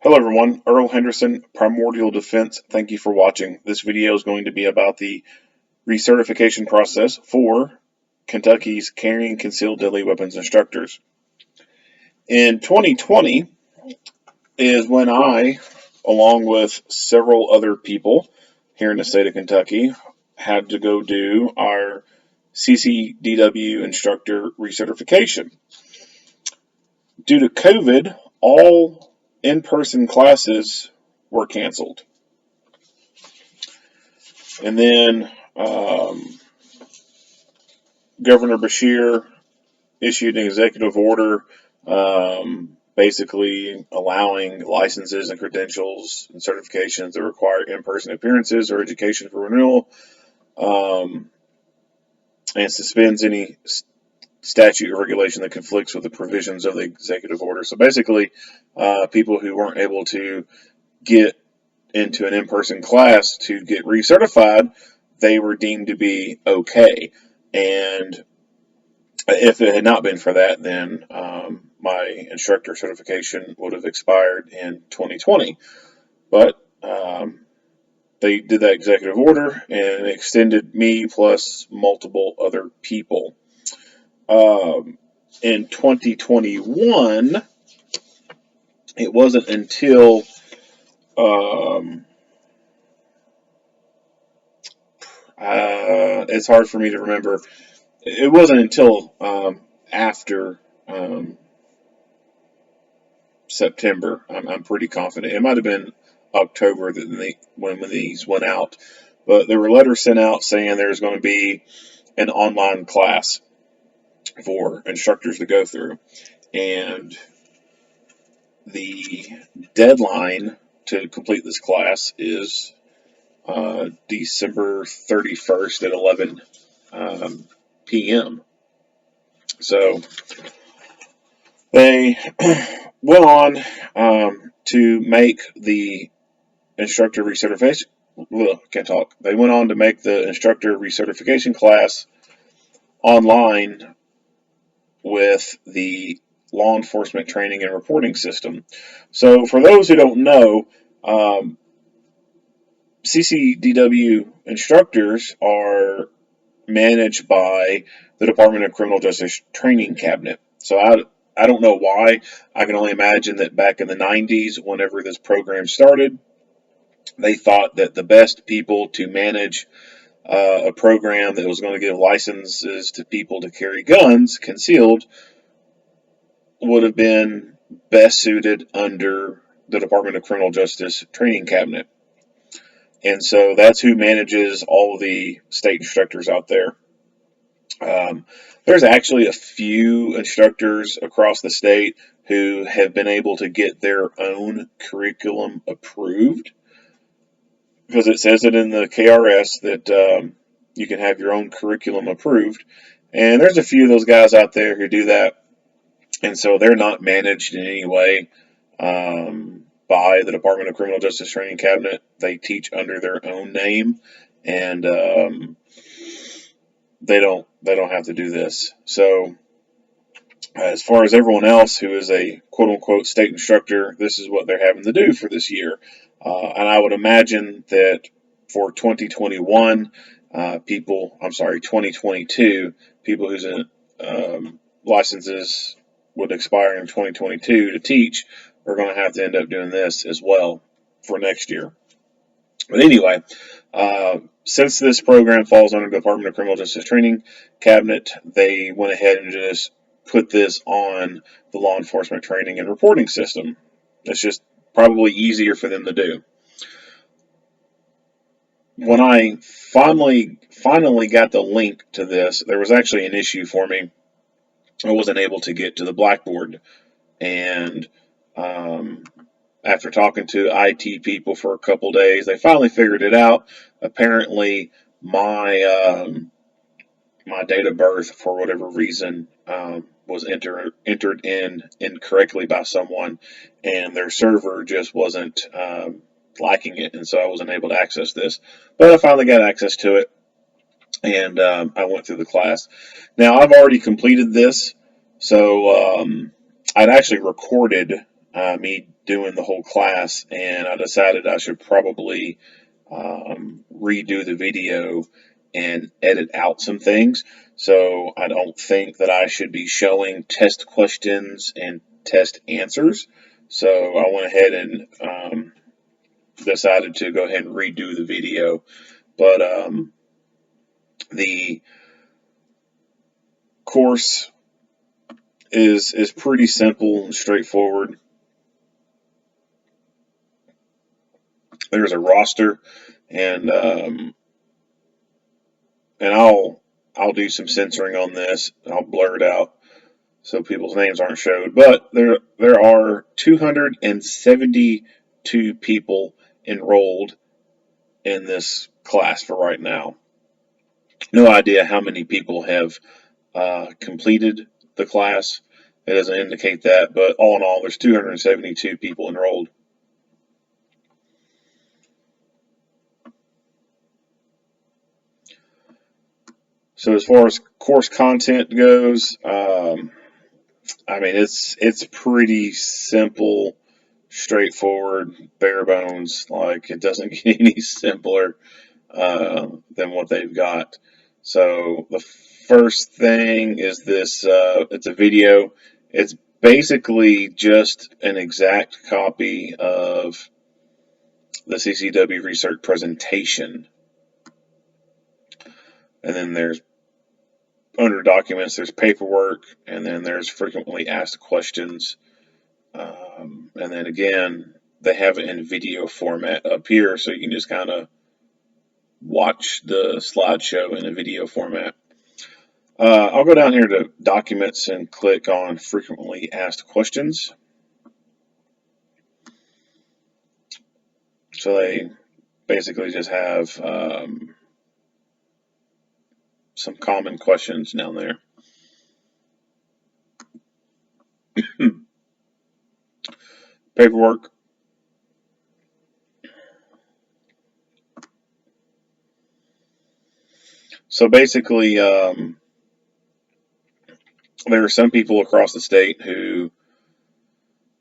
Hello everyone, Earl Henderson, Primordial Defense. Thank you for watching. This video is going to be about the recertification process for Kentucky's carrying concealed deadly weapons instructors. In 2020 is when I, along with several other people here in the state of Kentucky, had to go do our CCDW Instructor Recertification. Due to COVID, all in-person classes were canceled. And then Governor Beshear issued an executive order basically allowing licenses and credentials and certifications that require in-person appearances or education for renewal, and suspends any statute or regulation that conflicts with the provisions of the executive order. So basically, people who weren't able to get into an in-person class to get recertified, they were deemed to be okay. And if it had not been for that, then my instructor certification would have expired in 2020. But they did that executive order and extended me plus multiple other people. In 2021, it wasn't until it's hard for me to remember. It wasn't until after September. I'm pretty confident. It might have been October that when these went out. But there were letters sent out saying there's going to be an online class for instructors to go through. And the deadline to complete this class is December 31st at 11 p.m. So they went on to make the instructor recertification. Can't talk. They went on to make the instructor recertification class online with the law enforcement training and reporting system. So for those who don't know, CCDW instructors are managed by the Department of Criminal Justice Training Cabinet. So I don't know why. I can only imagine that back in the 90s, whenever this program started, they thought that the best people to manage a program that was going to give licenses to people to carry guns concealed would have been best suited under the Department of Criminal Justice Training Cabinet. And so that's who manages all of the state instructors out there. There's actually a few instructors across the state who have been able to get their own curriculum approved, because it says it in the KRS that you can have your own curriculum approved. And there's a few of those guys out there who do that. And so they're not managed in any way by the Department of Criminal Justice Training Cabinet. They teach under their own name, and they don't have to do this. So as far as everyone else who is a quote-unquote state instructor, this is what they're having to do for this year. And I would imagine that for 2022, people whose licenses would expire in 2022 to teach are going to have to end up doing this as well for next year. But anyway, since this program falls under the Department of Criminal Justice Training Cabinet, they went ahead and just put this on the law enforcement training and reporting system. It's just probably easier for them to do. When I finally got the link to this, there was actually an issue for me. I wasn't able to get to the Blackboard, and after talking to IT people for a couple days, they finally figured it out. Apparently, my date of birth, for whatever reason, was entered in incorrectly by someone, and their server just wasn't liking it, and so I wasn't able to access this. But I finally got access to it, and I went through the class. Now, I've already completed this, so I'd actually recorded me doing the whole class, and I decided I should probably redo the video and edit out some things. So I don't think that I should be showing test questions and test answers. So I went ahead and decided to go ahead and redo the video. But the course is pretty simple and straightforward. There's a roster, and I'll do some censoring on this. I'll blur it out so people's names aren't showed. But there are 272 people enrolled in this class for right now. No idea how many people have completed the class. It doesn't indicate that, but all in all, there's 272 people enrolled. So as far as course content goes, I mean it's pretty simple, straightforward, bare bones. Like, it doesn't get any simpler than what they've got. So the first thing is this. It's a video. It's basically just an exact copy of the CCW research presentation. And then there's, under documents, there's paperwork, and then there's frequently asked questions. And then again, they have it in video format up here, so you can just kind of watch the slideshow in a video format. I'll go down here to documents and click on frequently asked questions. So they basically just have some common questions down there. Paperwork. So basically, there are some people across the state who,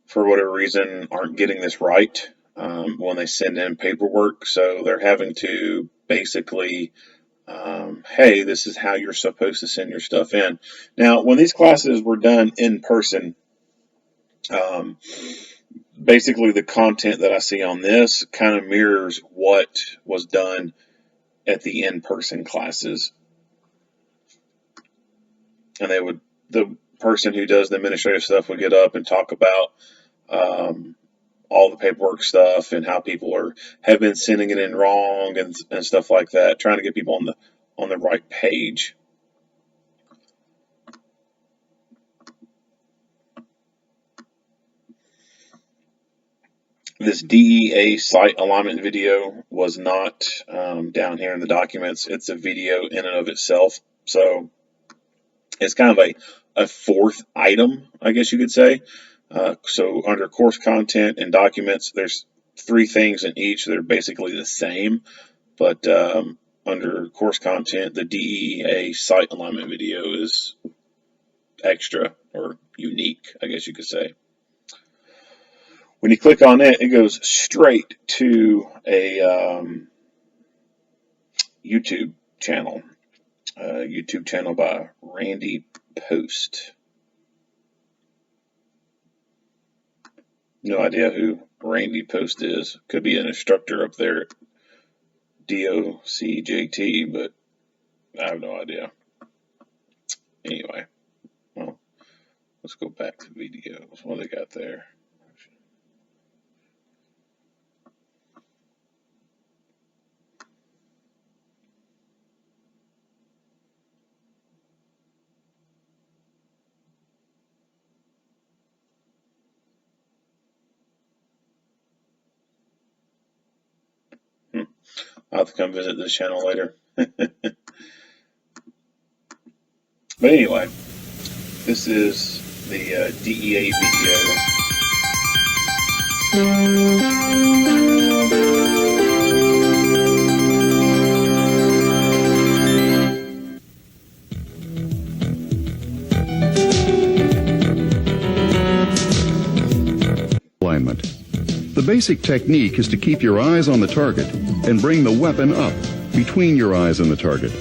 for whatever reason, aren't getting this right when they send in paperwork. So they're having to basically, hey, this is how you're supposed to send your stuff in. Now, when these classes were done in person, basically the content that I see on this kind of mirrors what was done at the in-person classes. And the person who does the administrative stuff would get up and talk about all the paperwork stuff and how people have been sending it in wrong and stuff like that, trying to get people on the right page. This DEA site alignment video was not down here in the documents. It's a video in and of itself. So it's kind of a fourth item, I guess you could say. So under course content and documents, there's 3 things in each that are basically the same. But under course content, the DEA site alignment video is extra or unique, I guess you could say. When you click on it, it goes straight to a YouTube channel. YouTube channel by Randy Post. No idea who Randy Post is. Could be an instructor up there at DOCJT, but I have no idea. Anyway, well, let's go back to videos. What they got there? I'll have to come visit this channel later. But anyway, this is the DEA video. alignment. The basic technique is to keep your eyes on the target and bring the weapon up between your eyes and the target.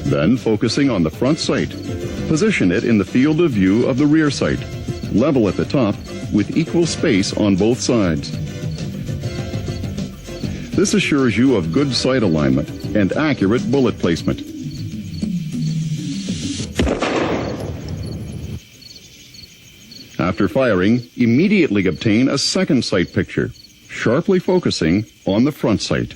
Then, focusing on the front sight, position it in the field of view of the rear sight, level at the top with equal space on both sides. This assures you of good sight alignment and accurate bullet placement. After firing, immediately obtain a second sight picture, sharply focusing on the front sight.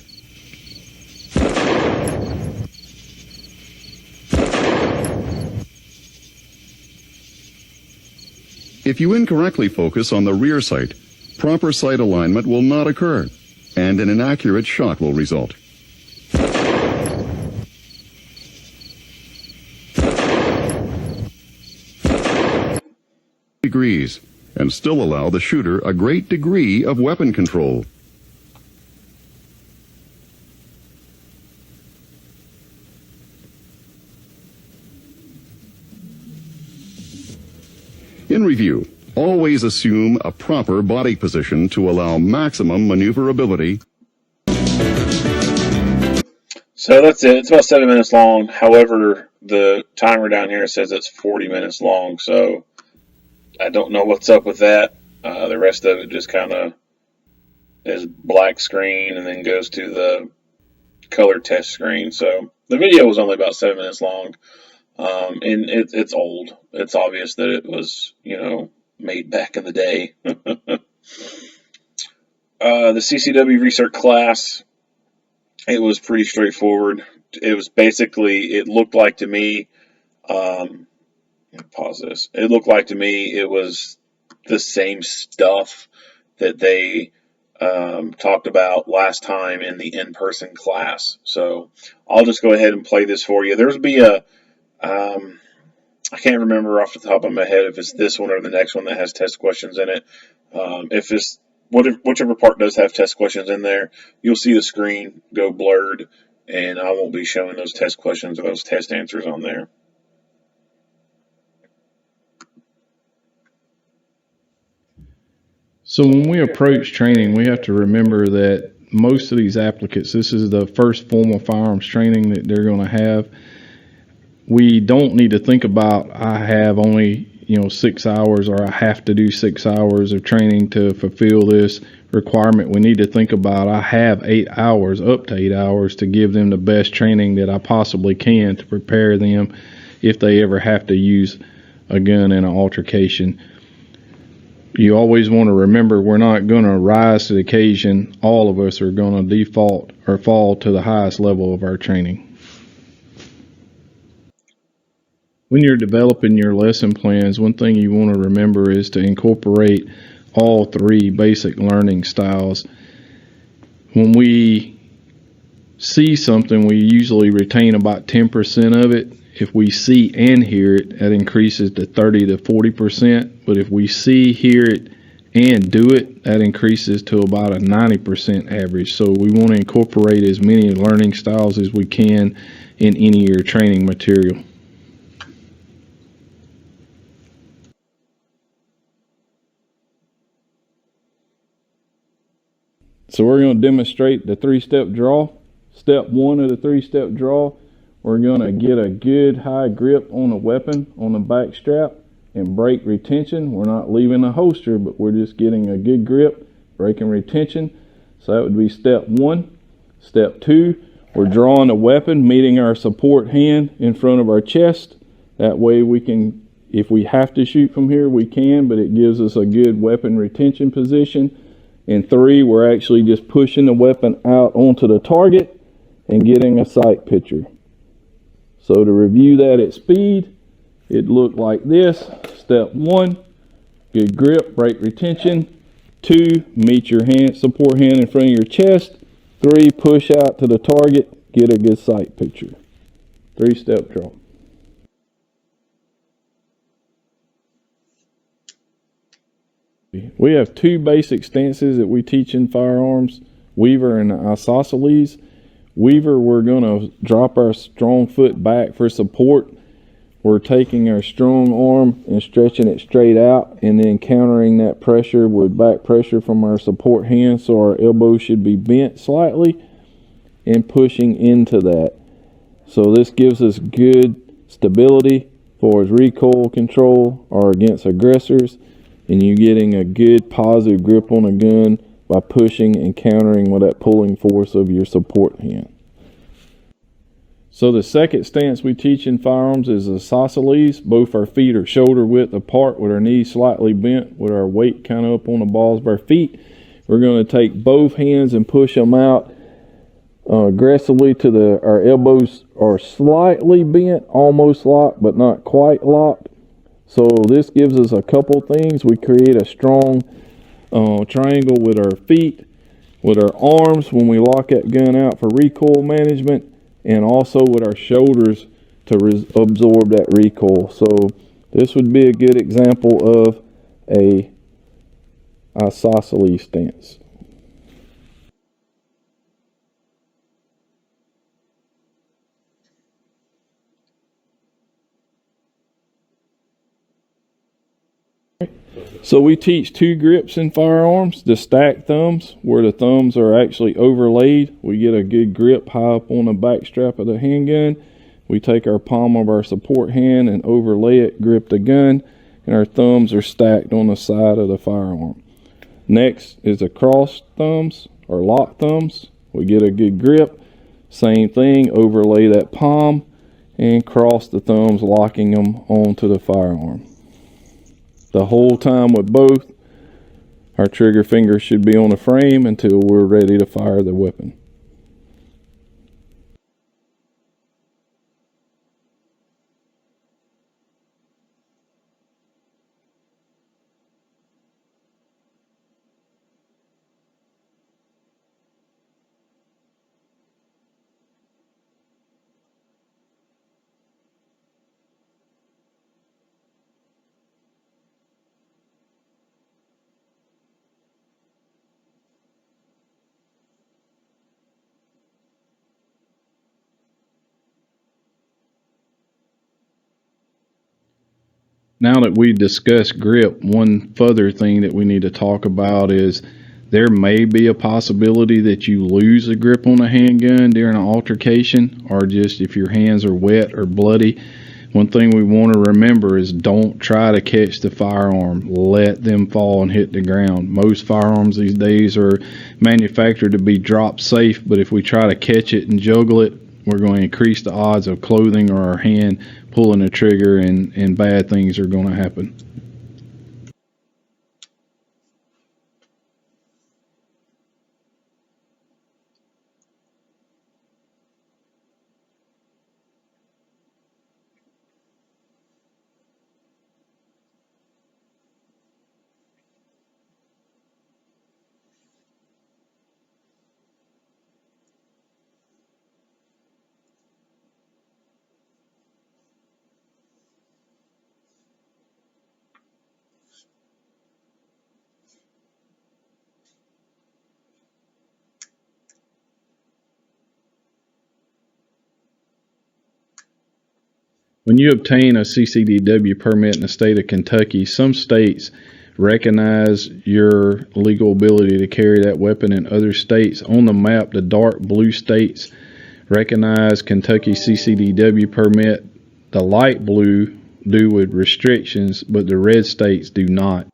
If you incorrectly focus on the rear sight, proper sight alignment will not occur, and an inaccurate shot will result. Degrees, and still allow the shooter a great degree of weapon control. In review, always assume a proper body position to allow maximum maneuverability. So that's it. It's about 7 minutes long. However, the timer down here says it's 40 minutes long, so I don't know what's up with that. The rest of it just kind of is black screen and then goes to the color test screen. So the video was only about 7 minutes long. And it's old. It's obvious that it was, made back in the day. The CCW Recert class, it was pretty straightforward. It was basically, it looked like to me, pause this. It looked like to me it was the same stuff that they talked about last time in the in-person class. So I'll just go ahead and play this for you. There'll be a I can't remember off the top of my head if it's this one or the next one that has test questions in it. If it's whichever part does have test questions in there, you'll see the screen go blurred, and I won't be showing those test questions or those test answers on there. So when we approach training, we have to remember that most of these applicants, this is the first formal firearms training that they're going to have. We don't need to think about, I have only 6 hours, or I have to do 6 hours of training to fulfill this requirement. We need to think about, I have 8 hours, up to 8 hours, to give them the best training that I possibly can to prepare them if they ever have to use a gun in an altercation. You always want to remember, we're not going to rise to the occasion. All of us are going to default or fall to the highest level of our training. When you're developing your lesson plans, one thing you want to remember is to incorporate all 3 basic learning styles. When we see something, we usually retain about 10% of it. If we see and hear it, that increases to 30 to 40%. But if we see, hear it, and do it, that increases to about a 90% average. So we want to incorporate as many learning styles as we can in any of your training material. So we're going to demonstrate the 3-step draw. Step 1 of the 3-step draw, we're going to get a good high grip on the weapon on the back strap and break retention. We're not leaving the holster, but we're just getting a good grip, breaking retention. So that would be step 1. Step 2, we're drawing the weapon, meeting our support hand in front of our chest. That way we can, if we have to shoot from here, we can, but it gives us a good weapon retention position. And 3, we're actually just pushing the weapon out onto the target and getting a sight picture. So to review that at speed, it looked like this. Step 1, good grip, break retention. 2, meet your hand, support hand in front of your chest. 3, push out to the target, get a good sight picture. 3-step draw. We have 2 basic stances that we teach in firearms, Weaver and isosceles. Weaver, we're going to drop our strong foot back for support. we're taking our strong arm and stretching it straight out, and then countering that pressure with back pressure from our support hand, so our elbow should be bent slightly, and pushing into that. So this gives us good stability for as recoil control or against aggressors, and you getting a good positive grip on a gun by pushing and countering with that pulling force of your support hand. So the second stance we teach in firearms is isosceles. Both our feet are shoulder width apart with our knees slightly bent with our weight kind of up on the balls of our feet. We're going to take both hands and push them out aggressively to our elbows are slightly bent, almost locked, but not quite locked. So this gives us a couple things. We create a strong triangle with our feet, with our arms when we lock that gun out for recoil management, and also with our shoulders to absorb that recoil. So this would be a good example of a isosceles stance. So we teach two grips in firearms: the stacked thumbs, where the thumbs are actually overlaid. We get a good grip high up on the back strap of the handgun. We take our palm of our support hand and overlay it, grip the gun, and our thumbs are stacked on the side of the firearm. Next is the crossed thumbs or locked thumbs. We get a good grip. Same thing, overlay that palm and cross the thumbs, locking them onto the firearm. The whole time with both, our trigger finger should be on the frame until we're ready to fire the weapon. Now that we've discussed grip, one further thing that we need to talk about is there may be a possibility that you lose a grip on a handgun during an altercation, or just if your hands are wet or bloody. One thing we want to remember is don't try to catch the firearm. Let them fall and hit the ground. Most firearms these days are manufactured to be drop safe, but if we try to catch it and juggle it, we're going to increase the odds of clothing or our hand pulling the trigger, and bad things are going to happen. When you obtain a CCDW permit in the state of Kentucky, some states recognize your legal ability to carry that weapon in other states. On the map, the dark blue states recognize Kentucky CCDW permit. The light blue do with restrictions, but the red states do not.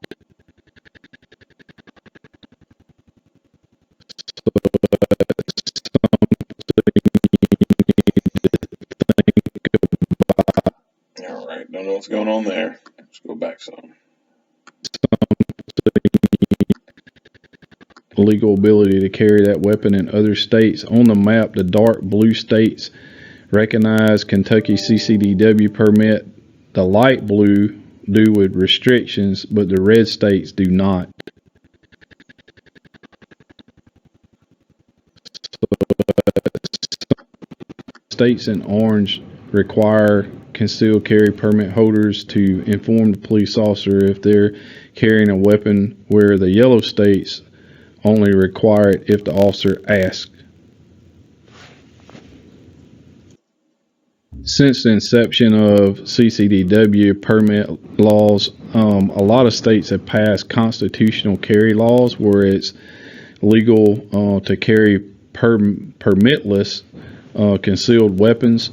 All right, don't know what's going on there. Let's go back some. Legal ability to carry that weapon in other states. On the map, the dark blue states recognize Kentucky CCDW permit. The light blue do with restrictions, but the red states do not. States in orange require concealed carry permit holders to inform the police officer if they're carrying a weapon, where the yellow states only require it if the officer asks. Since the inception of CCDW permit laws, a lot of states have passed constitutional carry laws where it's legal to carry permitless concealed weapons.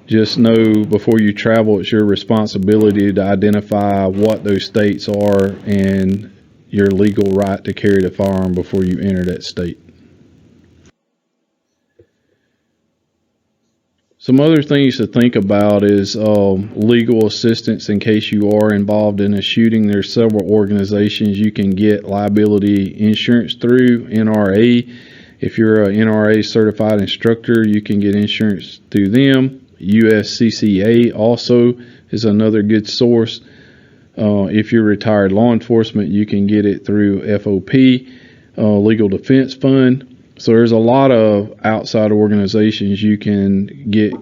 Just know before you travel, it's your responsibility to identify what those states are and your legal right to carry the firearm before you enter that state. Some other things to think about is legal assistance in case you are involved in a shooting. There's several organizations you can get liability insurance through. NRA, if you're an NRA certified instructor, you can get insurance through them. USCCA also is another good source. If you're retired law enforcement, you can get it through FOP, Legal Defense Fund. So there's a lot of outside organizations you can get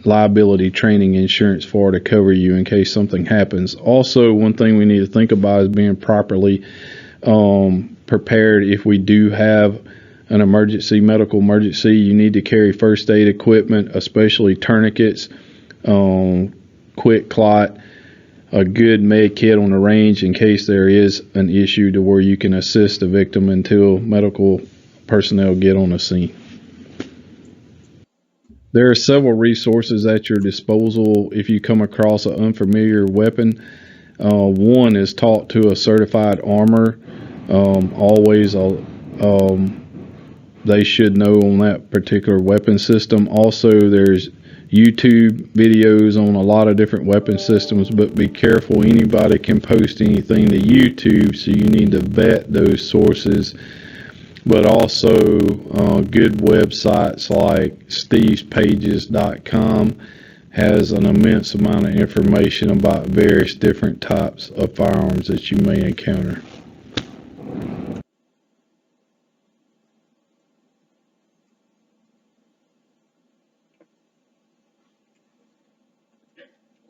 liability training insurance for to cover you in case something happens. Also, one thing we need to think about is being properly prepared if we do have an emergency, medical emergency. You need to carry first aid equipment, especially tourniquets, quick clot, a good med kit on the range in case there is an issue to where you can assist the victim until medical personnel get on the scene. There are several resources at your disposal if you come across an unfamiliar weapon. One is talk to a certified armor. Always they should know on that particular weapon system. Also, there's YouTube videos on a lot of different weapon systems, but be careful, anybody can post anything to YouTube, so you need to vet those sources. But also good websites like stevespages.com has an immense amount of information about various different types of firearms that you may encounter.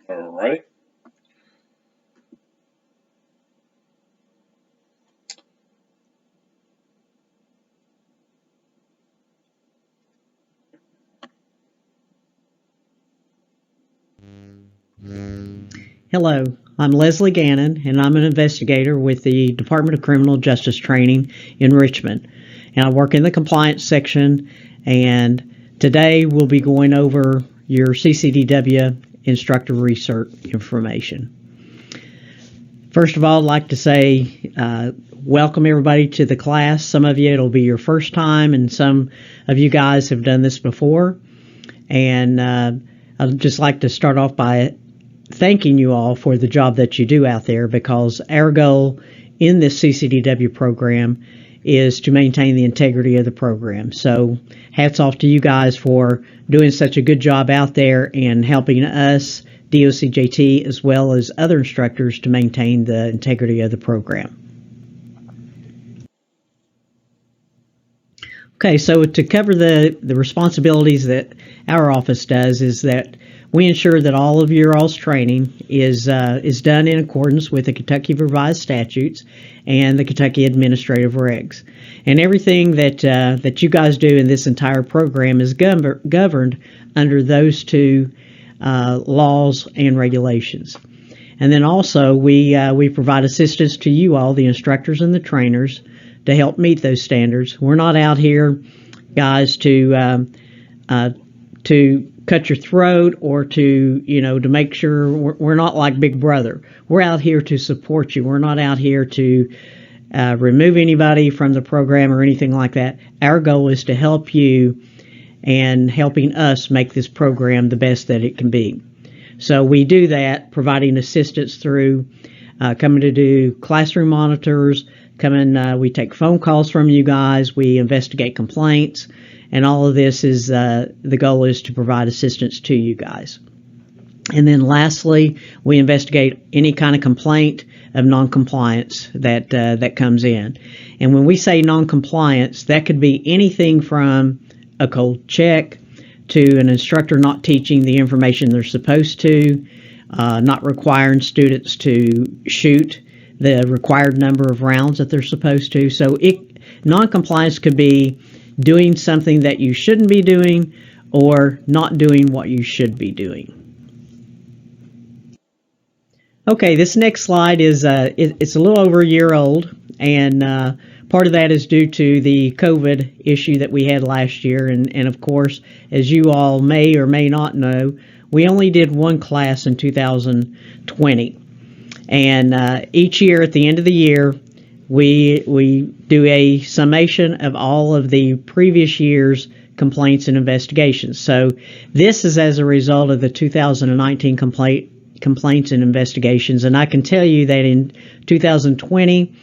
All right. Hello, I'm Leslie Gannon, and I'm an investigator with the Department of Criminal Justice Training in Richmond. And I work in the compliance section, and today we'll be going over your CCDW Instructor Recert information. First of all, I'd like to say welcome everybody to the class. Some of you, it'll be your first time, and some of you guys have done this before. And I'd just like to start off by thanking you all for the job that you do out there, because our goal in this CCDW program is to maintain the integrity of the program. So hats off to you guys for doing such a good job out there and helping us, DOCJT, as well as other instructors, to maintain the integrity of the program. Okay, so to cover the responsibilities that our office does is that we ensure that all of your all's training is done in accordance with the Kentucky Revised Statutes and the Kentucky Administrative Regs. And everything that you guys do in this entire program is governed under those two laws and regulations. And then also we provide assistance to you all, the instructors and the trainers, to help meet those standards. We're not out here, guys, to cut your throat or to make sure. We're not like Big Brother. We're out here to support you. We're not out here to remove anybody from the program or anything like that. Our goal is to help you and helping us make this program the best that it can be. So we do that, providing assistance through coming to do classroom monitors, we take phone calls from you guys, we investigate complaints, and all of this is the goal is to provide assistance to you guys. And then lastly, we investigate any kind of complaint of noncompliance that comes in. And when we say noncompliance, that could be anything from a cold check to an instructor not teaching the information they're supposed to, not requiring students to shoot the required number of rounds that they're supposed to. So noncompliance could be doing something that you shouldn't be doing, or not doing what you should be doing. Okay, this next slide is it's a little over a year old, and part of that is due to the COVID issue that we had last year, and of course, as you all may or may not know, we only did one class in 2020, and each year at the end of the year, we do a summation of all of the previous year's complaints and investigations. So this is as a result of the 2019 complaints and investigations, and I can tell you that in 2020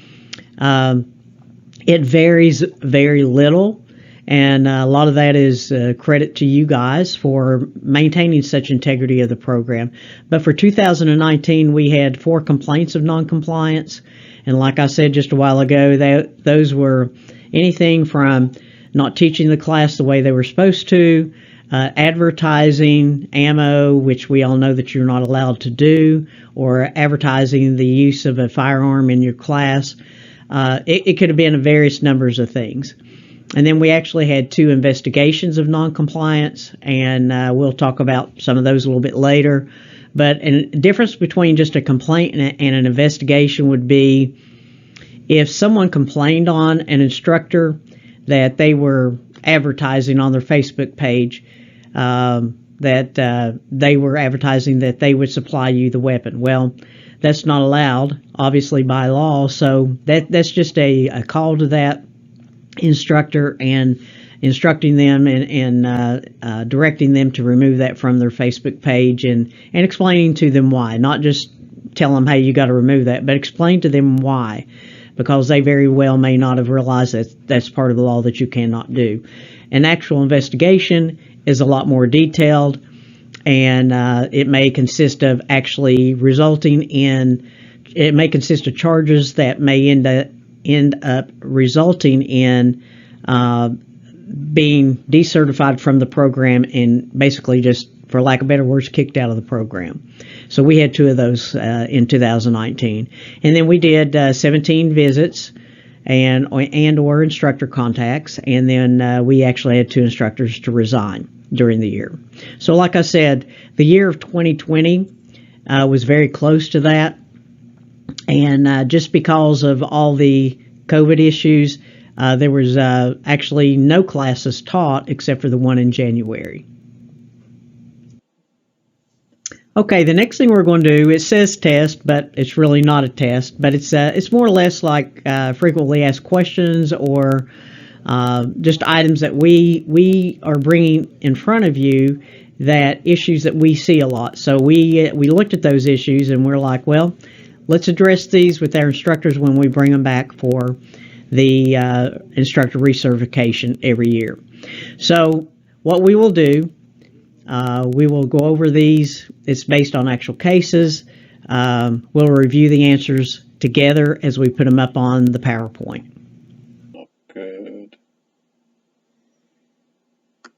it varies very little, and a lot of that is credit to you guys for maintaining such integrity of the program. But for 2019 we had 4 complaints of noncompliance, and like I said just a while ago, those were anything from not teaching the class the way they were supposed to, advertising ammo, which we all know that you're not allowed to do, or advertising the use of a firearm in your class. It could have been various numbers of things. And then we actually had 2 investigations of noncompliance, and we'll talk about some of those a little bit later. But a difference between just a complaint and an investigation would be if someone complained on an instructor that they were advertising on their Facebook page, that they were advertising that they would supply you the weapon. Well, that's not allowed, obviously, by law. So that's just a call to that instructor and instructing them and directing them to remove that from their Facebook page and explaining to them why. Not just tell them, hey, you got to remove that, but explain to them why, because they very well may not have realized that that's part of the law that you cannot do. An actual investigation is a lot more detailed, and it may consist of actually it may consist of charges that may end up resulting in being decertified from the program and basically just, for lack of better words, kicked out of the program. So we had 2 of those in 2019. And then we did 17 visits and or instructor contacts, and then we actually had 2 instructors to resign during the year. So like I said, the year of 2020 was very close to that, and just because of all the COVID issues, there was actually no classes taught except for the one in January. Okay, the next thing we're going to do, it says test, but it's really not a test, but it's more or less like frequently asked questions, or just items that we are bringing in front of you, that issues that we see a lot. So we looked at those issues and we're like, well, let's address these with our instructors when we bring them back for the instructor recertification every year. So what we will do, we will go over these. It's based on actual cases. We'll review the answers together as we put them up on the PowerPoint. Good.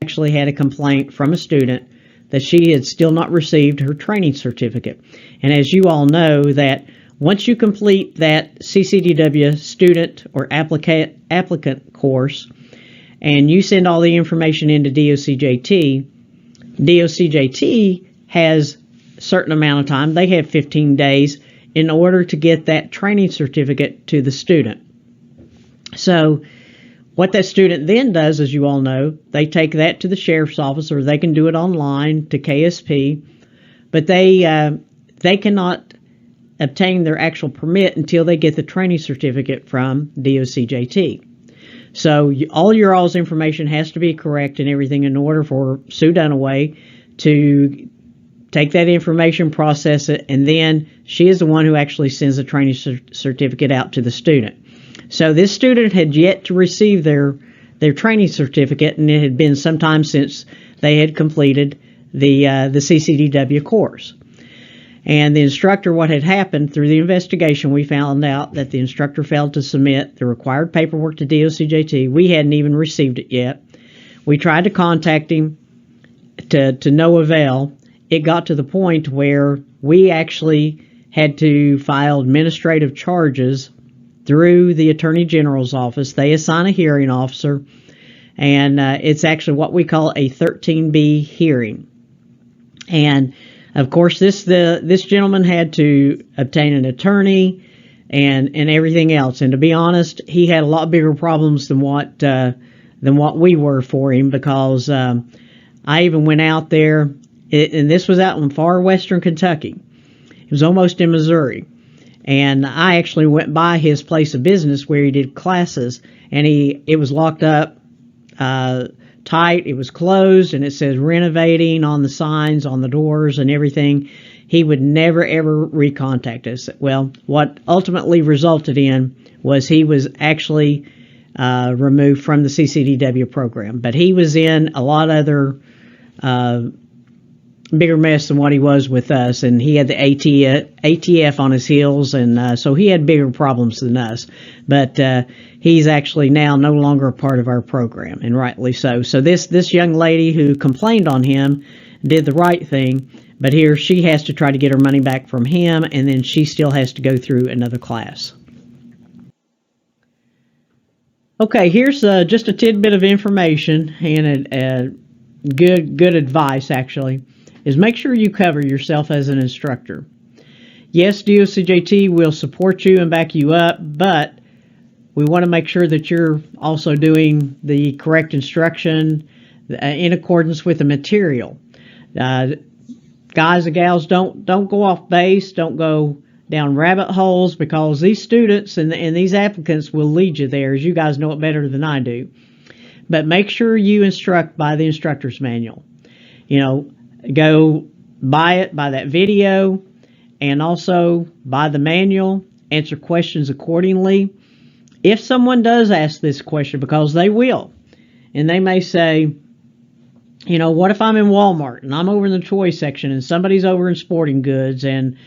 Actually had a complaint from a student that she had still not received her training certificate. And as you all know, that once you complete that CCDW student or applicant course and you send all the information into DOCJT, DOCJT has a certain amount of time. They have 15 days in order to get that training certificate to the student. So what that student then does, as you all know, they take that to the sheriff's office, or they can do it online to KSP, but they cannot obtain their actual permit until they get the training certificate from DOCJT. So all your all's information has to be correct and everything in order for Sue Dunaway to take that information, process it, and then she is the one who actually sends the training certificate out to the student. So this student had yet to receive their training certificate, and it had been some time since they had completed the CCDW course. And the instructor, what had happened through the investigation, we found out that the instructor failed to submit the required paperwork to DOCJT. We hadn't even received it yet. We tried to contact him to no avail. It got to the point where we actually had to file administrative charges through the Attorney General's office. They assign a hearing officer, and it's actually what we call a 13B hearing. And of course, this gentleman had to obtain an attorney and everything else. And to be honest, he had a lot bigger problems than what we were for him, because I even went out there, and this was out in far western Kentucky. It was almost in Missouri. And I actually went by his place of business where he did classes, and it was locked up tight. It was closed, and it says renovating on the signs, on the doors and everything. He would never, ever recontact us. Well, what ultimately resulted in was he was actually removed from the CCDW program. But he was in a lot other bigger mess than what he was with us, and he had the ATF on his heels, and so he had bigger problems than us. But he's actually now no longer a part of our program, and rightly so. So this young lady who complained on him did the right thing, but here she has to try to get her money back from him, and then she still has to go through another class. Okay, here's just a tidbit of information and a good advice, actually, is make sure you cover yourself as an instructor. Yes, DOCJT will support you and back you up, but we want to make sure that you're also doing the correct instruction in accordance with the material. Guys and gals, don't go off base, don't go down rabbit holes, because these students and these applicants will lead you there, as you guys know it better than I do. But make sure you instruct by the instructor's manual. You know, go buy that video, and also buy the manual, answer questions accordingly. If someone does ask this question, because they will, and they may say, you know, what if I'm in Walmart and I'm over in the toy section and somebody's over in sporting goods, and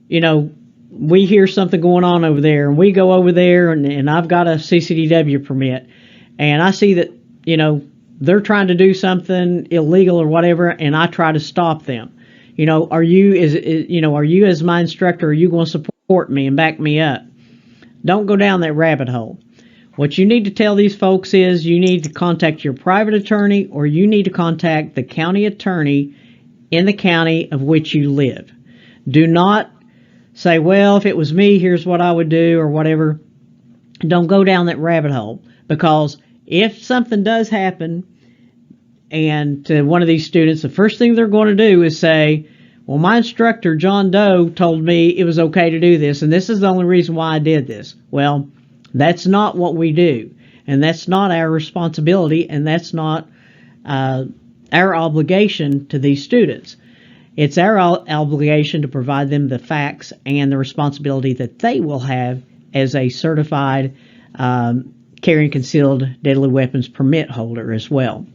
you know, we hear something going on over there, and we go over there, and I've got a CCDW permit, and I see that, you know, they're trying to do something illegal or whatever, and I try to stop them. You know, are you as my instructor, are you going to support me and back me up? Don't go down that rabbit hole. What you need to tell these folks is you need to contact your private attorney, or you need to contact the county attorney in the county of which you live. Do not say, well, if it was me, here's what I would do, or whatever. Don't go down that rabbit hole, because if something does happen and to one of these students, the first thing they're going to do is say, well, my instructor, John Doe, told me it was okay to do this, and this is the only reason why I did this. Well, that's not what we do, and that's not our responsibility, and that's not our obligation to these students. It's our obligation to provide them the facts and the responsibility that they will have as a certified carrying concealed deadly weapons permit holder as well.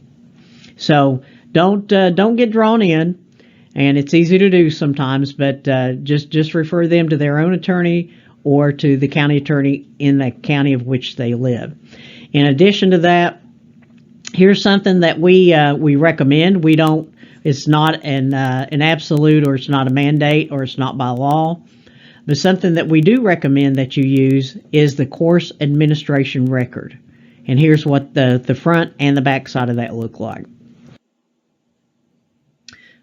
So don't get drawn in, and it's easy to do sometimes, but just refer them to their own attorney or to the county attorney in the county of which they live. In addition to that, here's something that we recommend. We don't. It's not an absolute, or it's not a mandate, or it's not by law. But something that we do recommend that you use is the course administration record. And here's what the front and the back side of that look like.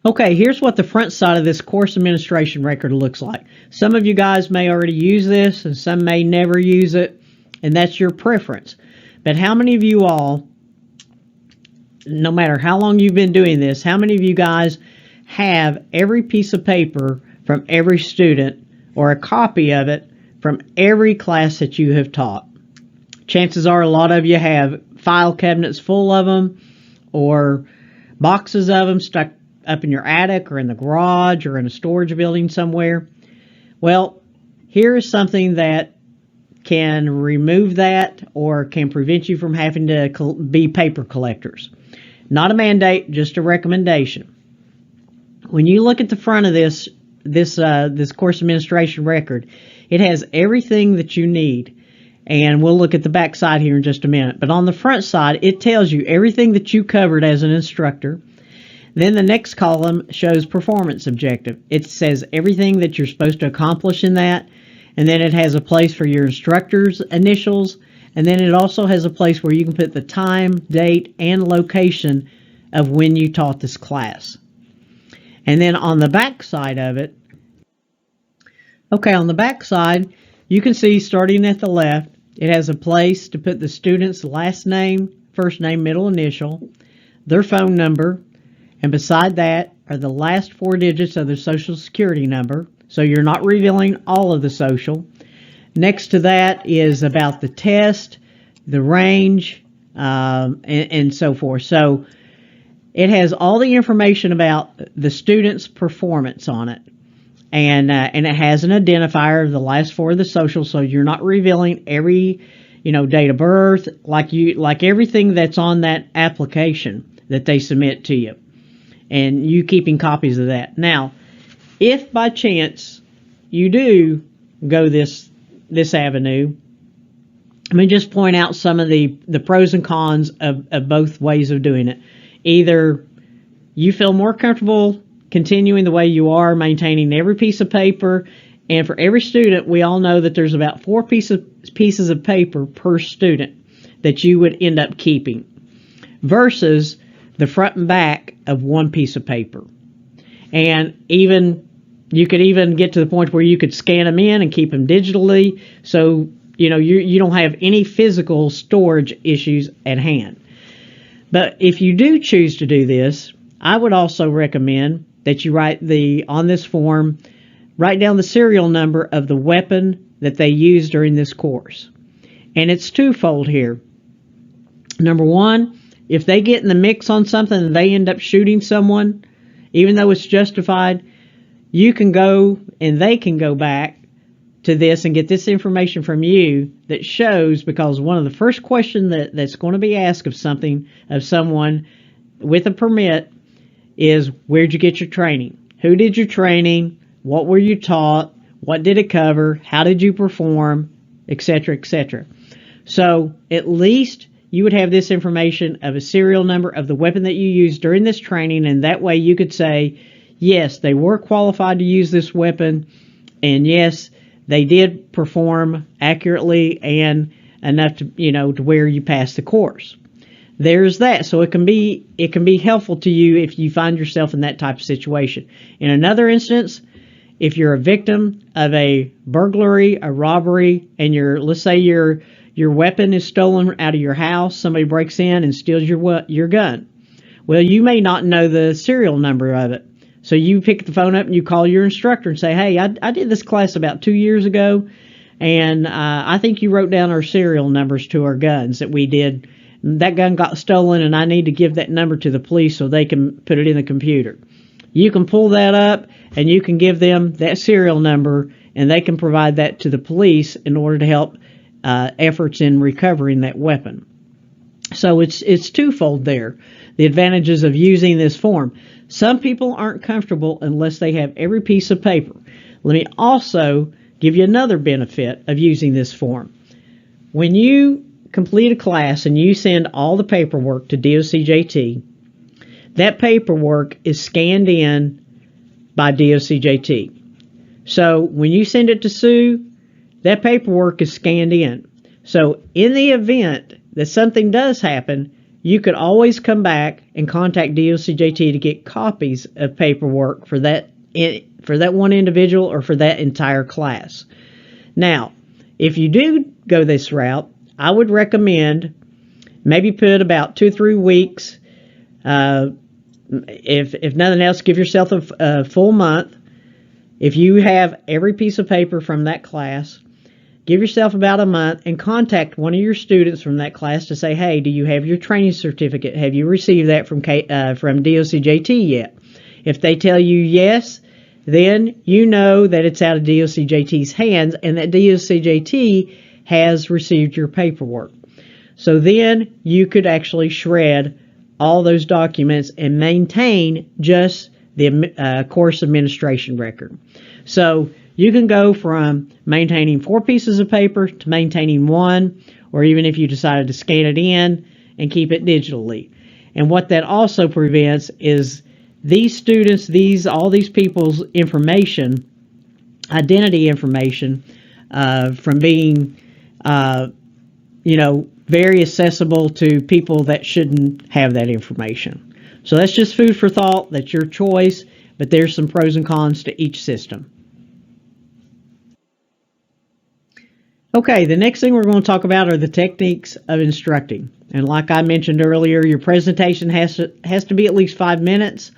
Okay, here's what the front side of this course administration record looks like. Some of you guys may already use this, and some may never use it, and that's your preference. But how many of you all, no matter how long you've been doing this, how many of you guys have every piece of paper from every student, or a copy of it from every class that you have taught? Chances are a lot of you have file cabinets full of them, or boxes of them stuck up in your attic or in the garage or in a storage building somewhere. Well, here is something that can remove that, or can prevent you from having to be paper collectors. Not a mandate, just a recommendation. When you look at the front of this course administration record, it has everything that you need. And we'll look at the back side here in just a minute. But on the front side, it tells you everything that you covered as an instructor. Then the next column shows performance objective. It says everything that you're supposed to accomplish in that. And then it has a place for your instructor's initials, And then it also has a place where you can put the time, date, and location of when you taught this class. And then on the back side of it, on the back side, you can see starting at the left, it has a place to put the student's last name, first name, middle initial, their phone number, and beside that are the last 4 digits of their social security number, so you're not revealing all of the social. Next to that is about the test, the range, and so forth. So it has all the information about the student's performance on it. And it has an identifier of the last 4 of the social, so you're not revealing every, date of birth, like everything that's on that application that they submit to you, and you keeping copies of that. Now, if by chance you do go this avenue, let me just point out some of the pros and cons of both ways of doing it. Either you feel more comfortable continuing the way you are, maintaining every piece of paper, and for every student, we all know that there's about 4 pieces of paper per student that you would end up keeping, versus the front and back of 1 piece of paper. And you could even get to the point where you could scan them in and keep them digitally, so you don't have any physical storage issues at hand. But if you do choose to do this, I would also recommend that you on this form, write down the serial number of the weapon that they use during this course. And it's twofold here. Number one, if they get in the mix on something and they end up shooting someone, even though it's justified, you can go and they can go back to this and get this information from you that shows, because one of the first questions that's going to be asked of someone with a permit is, where'd you get your training? Who did your training? What were you taught? What did it cover? How did you perform? Etc., etc. So at least you would have this information of a serial number of the weapon that you used during this training, and that way you could say, yes, they were qualified to use this weapon, and yes, they did perform accurately and enough to where you passed the course. There's that. So it can be helpful to you if you find yourself in that type of situation. In another instance, if you're a victim of a burglary, a robbery, and let's say your weapon is stolen out of your house, somebody breaks in and steals your gun. Well, you may not know the serial number of it. So you pick the phone up and you call your instructor and say, hey, I did this class about 2 years ago, and I think you wrote down our serial numbers to our guns that we did. That gun got stolen, and I need to give that number to the police so they can put it in the computer. You can pull that up, and you can give them that serial number, and they can provide that to the police in order to help efforts in recovering that weapon. So it's twofold there, the advantages of using this form. Some people aren't comfortable unless they have every piece of paper. Let me also give you another benefit of using this form. When you complete a class and you send all the paperwork to DOCJT, that paperwork is scanned in by DOCJT. So when you send it to Sue, that paperwork is scanned in. So in the event that something does happen, you could always come back and contact DOCJT to get copies of paperwork for that one individual or for that entire class. Now, if you do go this route, I would recommend maybe put about 2 or 3 weeks. If nothing else, give yourself a full month. If you have every piece of paper from that class, give yourself about a month and contact one of your students from that class to say, hey, do you have your training certificate? Have you received that from DOCJT yet? If they tell you yes, then you know that it's out of DOCJT's hands and that DOCJT has received your paperwork. So then you could actually shred all those documents and maintain just the course administration record. So you can go from maintaining 4 pieces of paper to maintaining 1, or even if you decided to scan it in and keep it digitally. And what that also prevents is these students, all these people's information, identity information, from being very accessible to people that shouldn't have that information. So that's just food for thought. That's your choice, but there's some pros and cons to each system. Okay, the next thing we're going to talk about are the techniques of instructing. And like I mentioned earlier, your presentation has to be at least 5 minutes.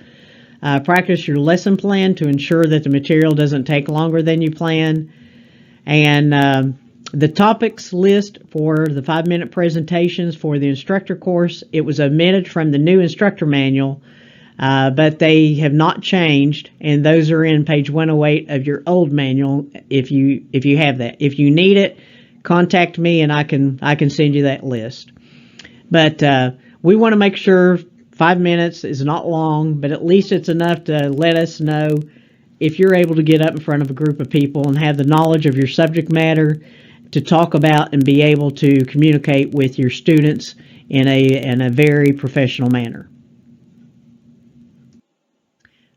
Practice your lesson plan to ensure that the material doesn't take longer than you plan. And the topics list for the 5-minute presentations for the instructor course, it was omitted from the new instructor manual, but they have not changed, and those are in page 108 of your old manual if you have that. If you need it, contact me and I can send you that list. But we want to make sure 5 minutes is not long, but at least it's enough to let us know if you're able to get up in front of a group of people and have the knowledge of your subject matter to talk about and be able to communicate with your students in a very professional manner.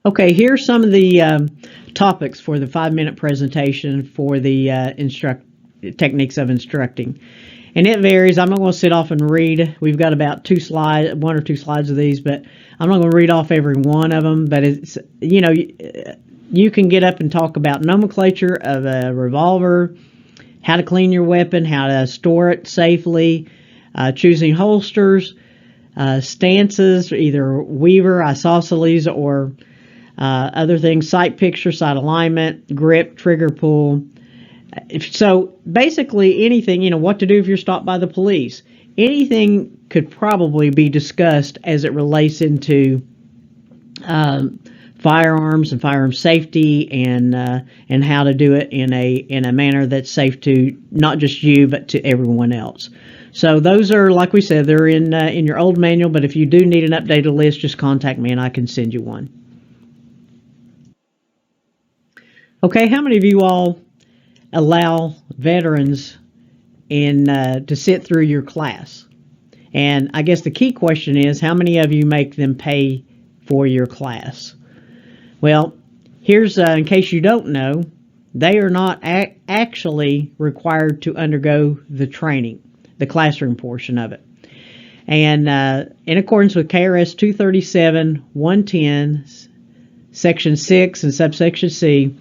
Okay, here's some of the topics for the 5-minute presentation for the techniques of instructing. And it varies. I'm not going to sit off and read. We've got about 1 or 2 slides of these, but I'm not going to read off every one of them. But it's, you can get up and talk about nomenclature of a revolver, how to clean your weapon, how to store it safely, choosing holsters, stances, either weaver, isosceles, or other things, sight picture, sight alignment, grip, trigger pull. So basically anything, what to do if you're stopped by the police. Anything could probably be discussed as it relates into firearms and firearm safety and how to do it in a manner that's safe to not just you but to everyone else. So those are, like we said, they're in your old manual, but if you do need an updated list, just contact me and I can send you one. Okay, how many of you all allow veterans to sit through your class? And I guess the key question is, how many of you make them pay for your class? Well, here's, in case you don't know, they are not actually required to undergo the training, the classroom portion of it. And in accordance with KRS 237-110, Section 6 and subsection C,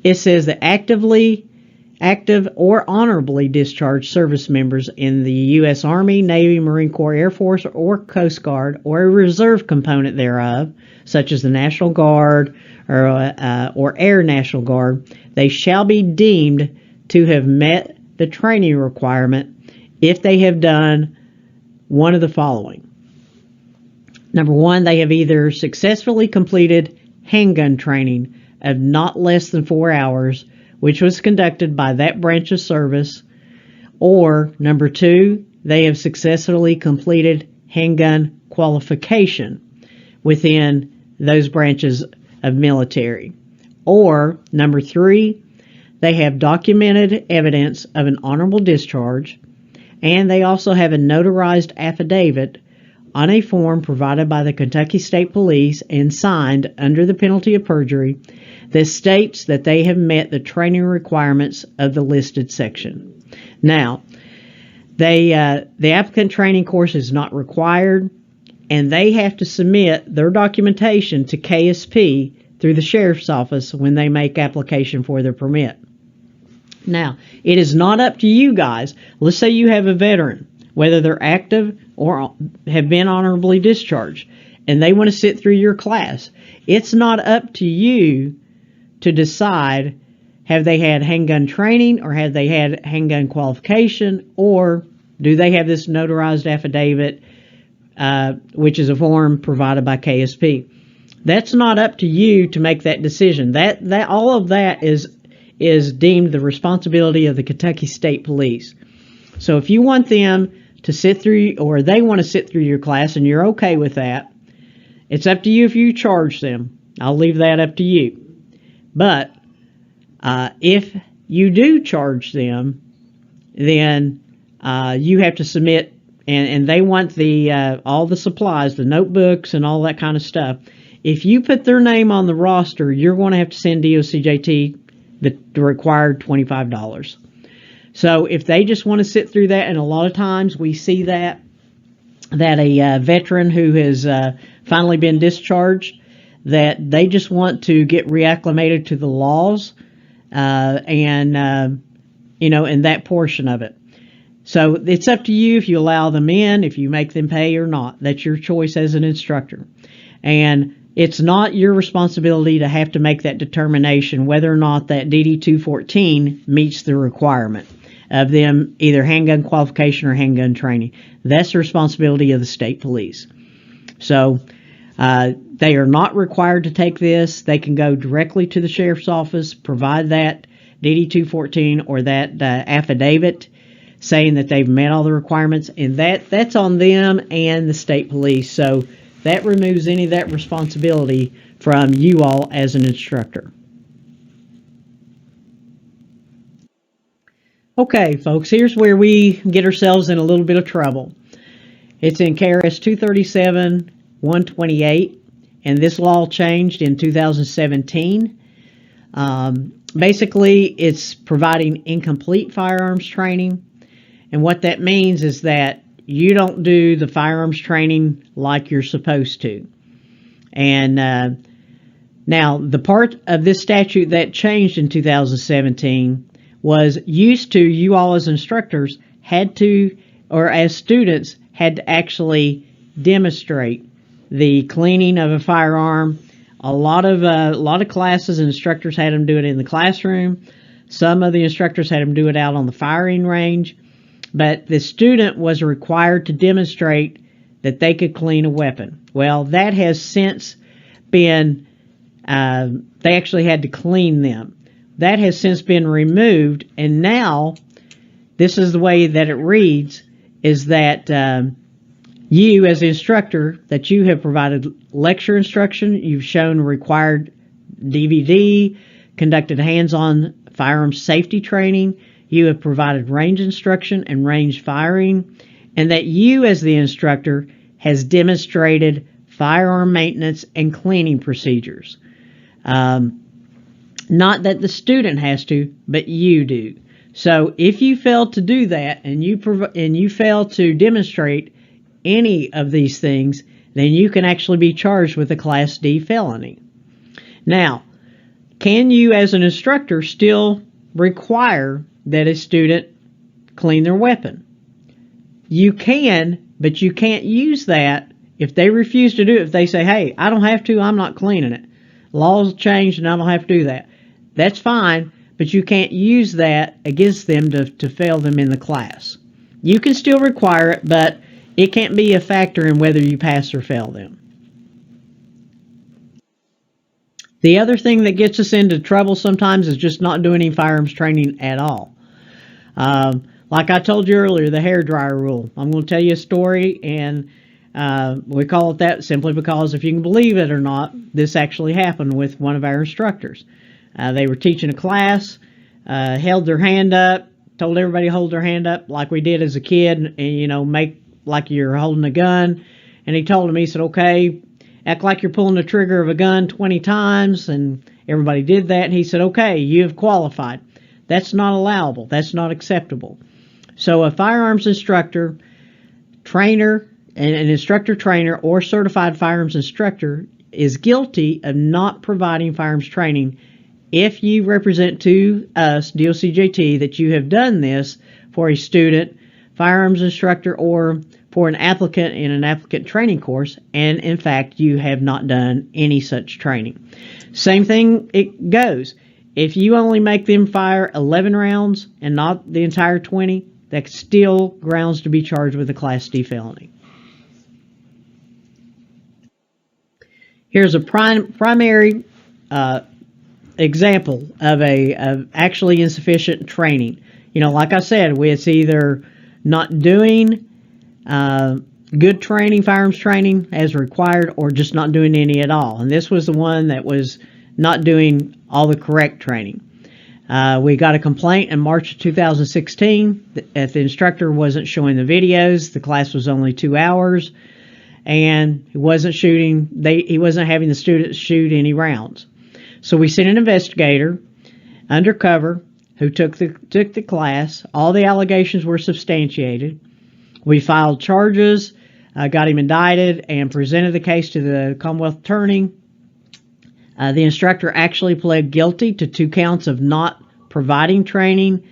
it says that active or honorably discharged service members in the U.S. Army, Navy, Marine Corps, Air Force, or Coast Guard, or a reserve component thereof, such as the National Guard or Air National Guard, they shall be deemed to have met the training requirement if they have done one of the following. Number 1, they have either successfully completed handgun training of not less than 4 hours, which was conducted by that branch of service, or number 2, they have successfully completed handgun qualification within those branches of military, or number 3, they have documented evidence of an honorable discharge, and they also have a notarized affidavit on a form provided by the Kentucky State Police and signed under the penalty of perjury that states that they have met the training requirements of the listed section. Now, the applicant training course is not required, and they have to submit their documentation to KSP through the sheriff's office when they make application for their permit. Now, it is not up to you guys. Let's say you have a veteran, whether they're active or have been honorably discharged, and they want to sit through your class. It's not up to you to decide, have they had handgun training or have they had handgun qualification, or do they have this notarized affidavit, which is a form provided by KSP. That's not up to you to make that decision. That all of that is deemed the responsibility of the Kentucky State Police. So if you want them to sit through, or they want to sit through your class and you're okay with that, it's up to you if you charge them. I'll leave that up to you. But if you do charge them, then you have to submit, and they want the all the supplies, the notebooks and all that kind of stuff. If you put their name on the roster, you're going to have to send DOCJT the required $25. So if they just want to sit through that, and a lot of times we see that a veteran who has finally been discharged, that they just want to get reacclimated to the laws and that portion of it. So it's up to you if you allow them in, if you make them pay or not. That's your choice as an instructor. And it's not your responsibility to have to make that determination whether or not that DD 214 meets the requirement of them either handgun qualification or handgun training. That's the responsibility of the state police. So they are not required to take this. They can go directly to the sheriff's office, provide that DD 214 or that affidavit saying that they've met all the requirements, and that's on them and the state police. So that removes any of that responsibility from you all as an instructor. Okay, folks, here's where we get ourselves in a little bit of trouble. It's in KRS 237-128, and this law changed in 2017. Basically, it's providing incomplete firearms training, and what that means is that you don't do the firearms training like you're supposed to. And now, the part of this statute that changed in 2017 was used to, you all as instructors had to, or as students, had to actually demonstrate the cleaning of a firearm. A lot of classes, instructors had them do it in the classroom. Some of the instructors had them do it out on the firing range. But the student was required to demonstrate that they could clean a weapon. Well, that has since been, they actually had to clean them. That has since been removed, and now this is the way that it reads, is that you as the instructor, that you have provided lecture instruction, you've shown required DVD, conducted hands-on firearms safety training, you have provided range instruction and range firing, and that you as the instructor has demonstrated firearm maintenance and cleaning procedures. Not that the student has to, but you do. So if you fail to do that and you fail to demonstrate any of these things, then you can actually be charged with a Class D felony. Now, can you as an instructor still require that a student clean their weapon? You can, but you can't use that if they refuse to do it. If they say, hey, I don't have to, I'm not cleaning it. Laws changed and I don't have to do that. That's fine, but you can't use that against them to fail them in the class. You can still require it, but it can't be a factor in whether you pass or fail them. The other thing that gets us into trouble sometimes is just not doing any firearms training at all. Like I told you earlier, the hairdryer rule. I'm going to tell you a story, and we call it that simply because, if you can believe it or not, this actually happened with one of our instructors. They were teaching a class, held their hand up, told everybody to hold their hand up like we did as a kid, and, make like you're holding a gun. And he told them, he said, okay, act like you're pulling the trigger of a gun 20 times, and everybody did that. And he said, okay, you have qualified. That's not allowable. That's not acceptable. So a firearms instructor, trainer, an instructor trainer, or certified firearms instructor is guilty of not providing firearms training if you represent to us, DOCJT, that you have done this for a student, firearms instructor, or for an applicant in an applicant training course, and in fact you have not done any such training. Same thing it goes. If you only make them fire 11 rounds and not the entire 20, that's still grounds to be charged with a Class D felony. Here's a primary example of actually insufficient training. Like I said, it's either not doing good training, firearms training as required, or just not doing any at all. And this was the one that was not doing all the correct training. We got a complaint in March of 2016 that the instructor wasn't showing the videos. The class was only 2 hours, and he wasn't having the students shoot any rounds. So we sent an investigator undercover who took the class. All the allegations were substantiated. We filed charges, got him indicted, and presented the case to the Commonwealth Attorney. The instructor actually pled guilty to 2 counts of not providing training,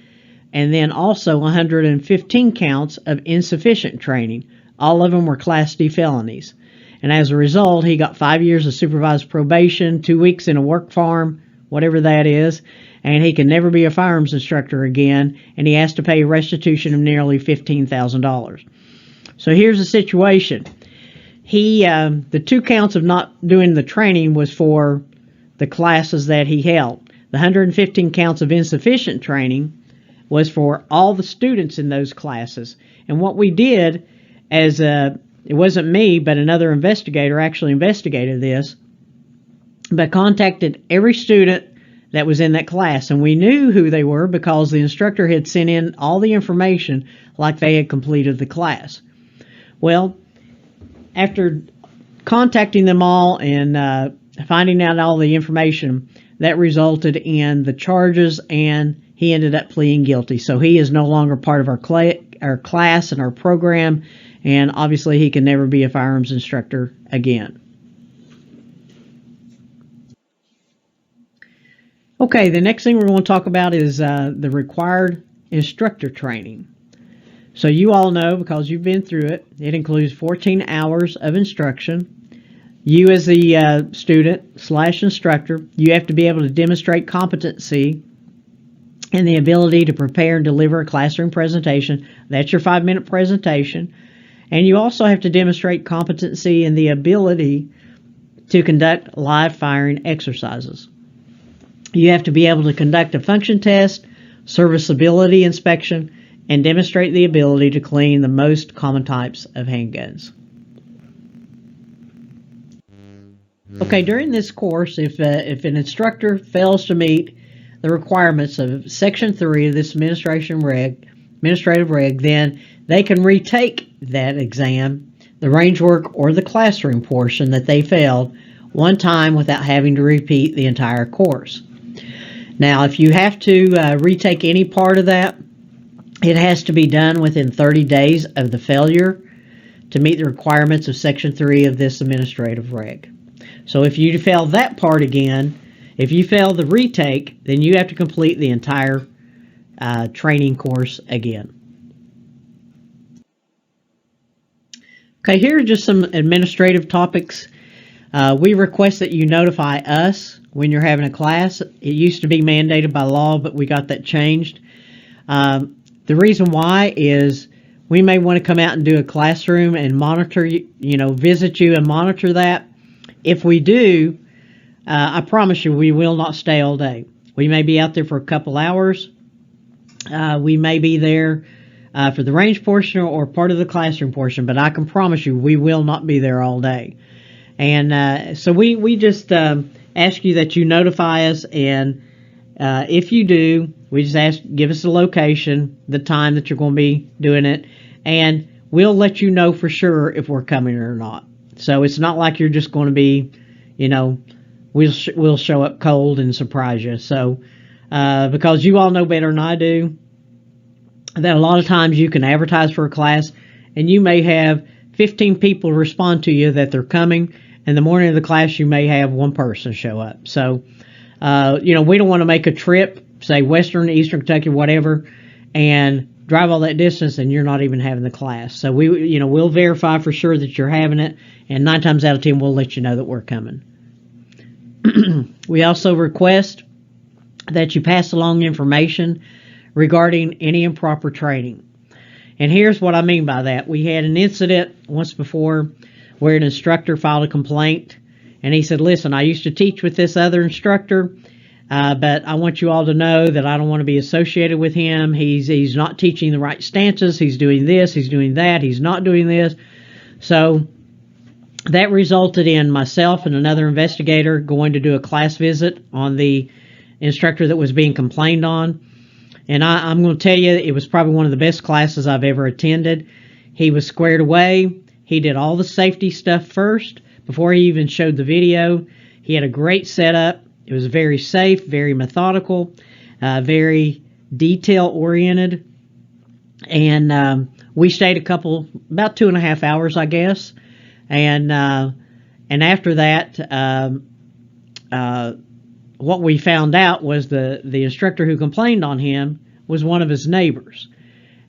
and then also 115 counts of insufficient training. All of them were Class D felonies. And as a result, he got 5 years of supervised probation, 2 weeks in a work farm, whatever that is, and he can never be a firearms instructor again, and he has to pay a restitution of nearly $15,000. So here's the situation. The 2 counts of not doing the training was for the classes that he held. The 115 counts of insufficient training was for all the students in those classes. And what we did, it wasn't me, but another investigator actually investigated this, but contacted every student that was in that class. And we knew who they were because the instructor had sent in all the information like they had completed the class. Well, after contacting them all and finding out all the information, that resulted in the charges, and he ended up pleading guilty. So he is no longer part of our class and our program, and obviously he can never be a firearms instructor again. Okay, the next thing we're going to talk about is the required instructor training. So you all know, because you've been through it, it includes 14 hours of instruction. You as the student/instructor, you have to be able to demonstrate competency and the ability to prepare and deliver a classroom presentation. That's your 5-minute presentation. And you also have to demonstrate competency and the ability to conduct live firing exercises. You have to be able to conduct a function test, serviceability inspection, and demonstrate the ability to clean the most common types of handguns. Okay, during this course, if an instructor fails to meet the requirements of Section 3 of this administrative reg, then they can retake that exam, the range work or the classroom portion that they failed, one time without having to repeat the entire course. Now, if you have to retake any part of that, it has to be done within 30 days of the failure to meet the requirements of Section 3 of this administrative reg. So if you fail that part again, if you fail the retake, then you have to complete the entire training course again. Okay, here are just some administrative topics. We request that you notify us when you're having a class. It used to be mandated by law, but we got that changed. The reason why is we may want to come out and do a classroom and monitor, visit you and monitor that. If we do, I promise you we will not stay all day. We may be out there for a couple hours. We may be there for the range portion or part of the classroom portion, but I can promise you we will not be there all day. And so we just ask you that you notify us, and if you do, we just give us the location, the time that you're going to be doing it, and we'll let you know for sure if we're coming or not. So it's not like you're just going to be, we'll show up cold and surprise you. So because you all know better than I do that a lot of times you can advertise for a class and you may have 15 people respond to you that they're coming, and the morning of the class you may have 1 person show up. So we don't want to make a trip, say Western, Eastern Kentucky, whatever, and drive all that distance and you're not even having the class. So we'll verify for sure that you're having it, and 9 times out of 10 we'll let you know that we're coming. We also request that you pass along information regarding any improper training. And here's what I mean by that. We had an incident once before where an instructor filed a complaint, and he said, listen, I used to teach with this other instructor, but I want you all to know that I don't want to be associated with him. He's not teaching the right stances. He's doing this, he's doing that, he's not doing this. So that resulted in myself and another investigator going to do a class visit on the instructor that was being complained on. And I'm going to tell you, it was probably one of the best classes I've ever attended. He was squared away. He did all the safety stuff first before he even showed the video. He had a great setup. It was very safe, very methodical, very detail oriented. And we stayed about 2.5 hours, I guess. And after that, what we found out was the instructor who complained on him was one of his neighbors,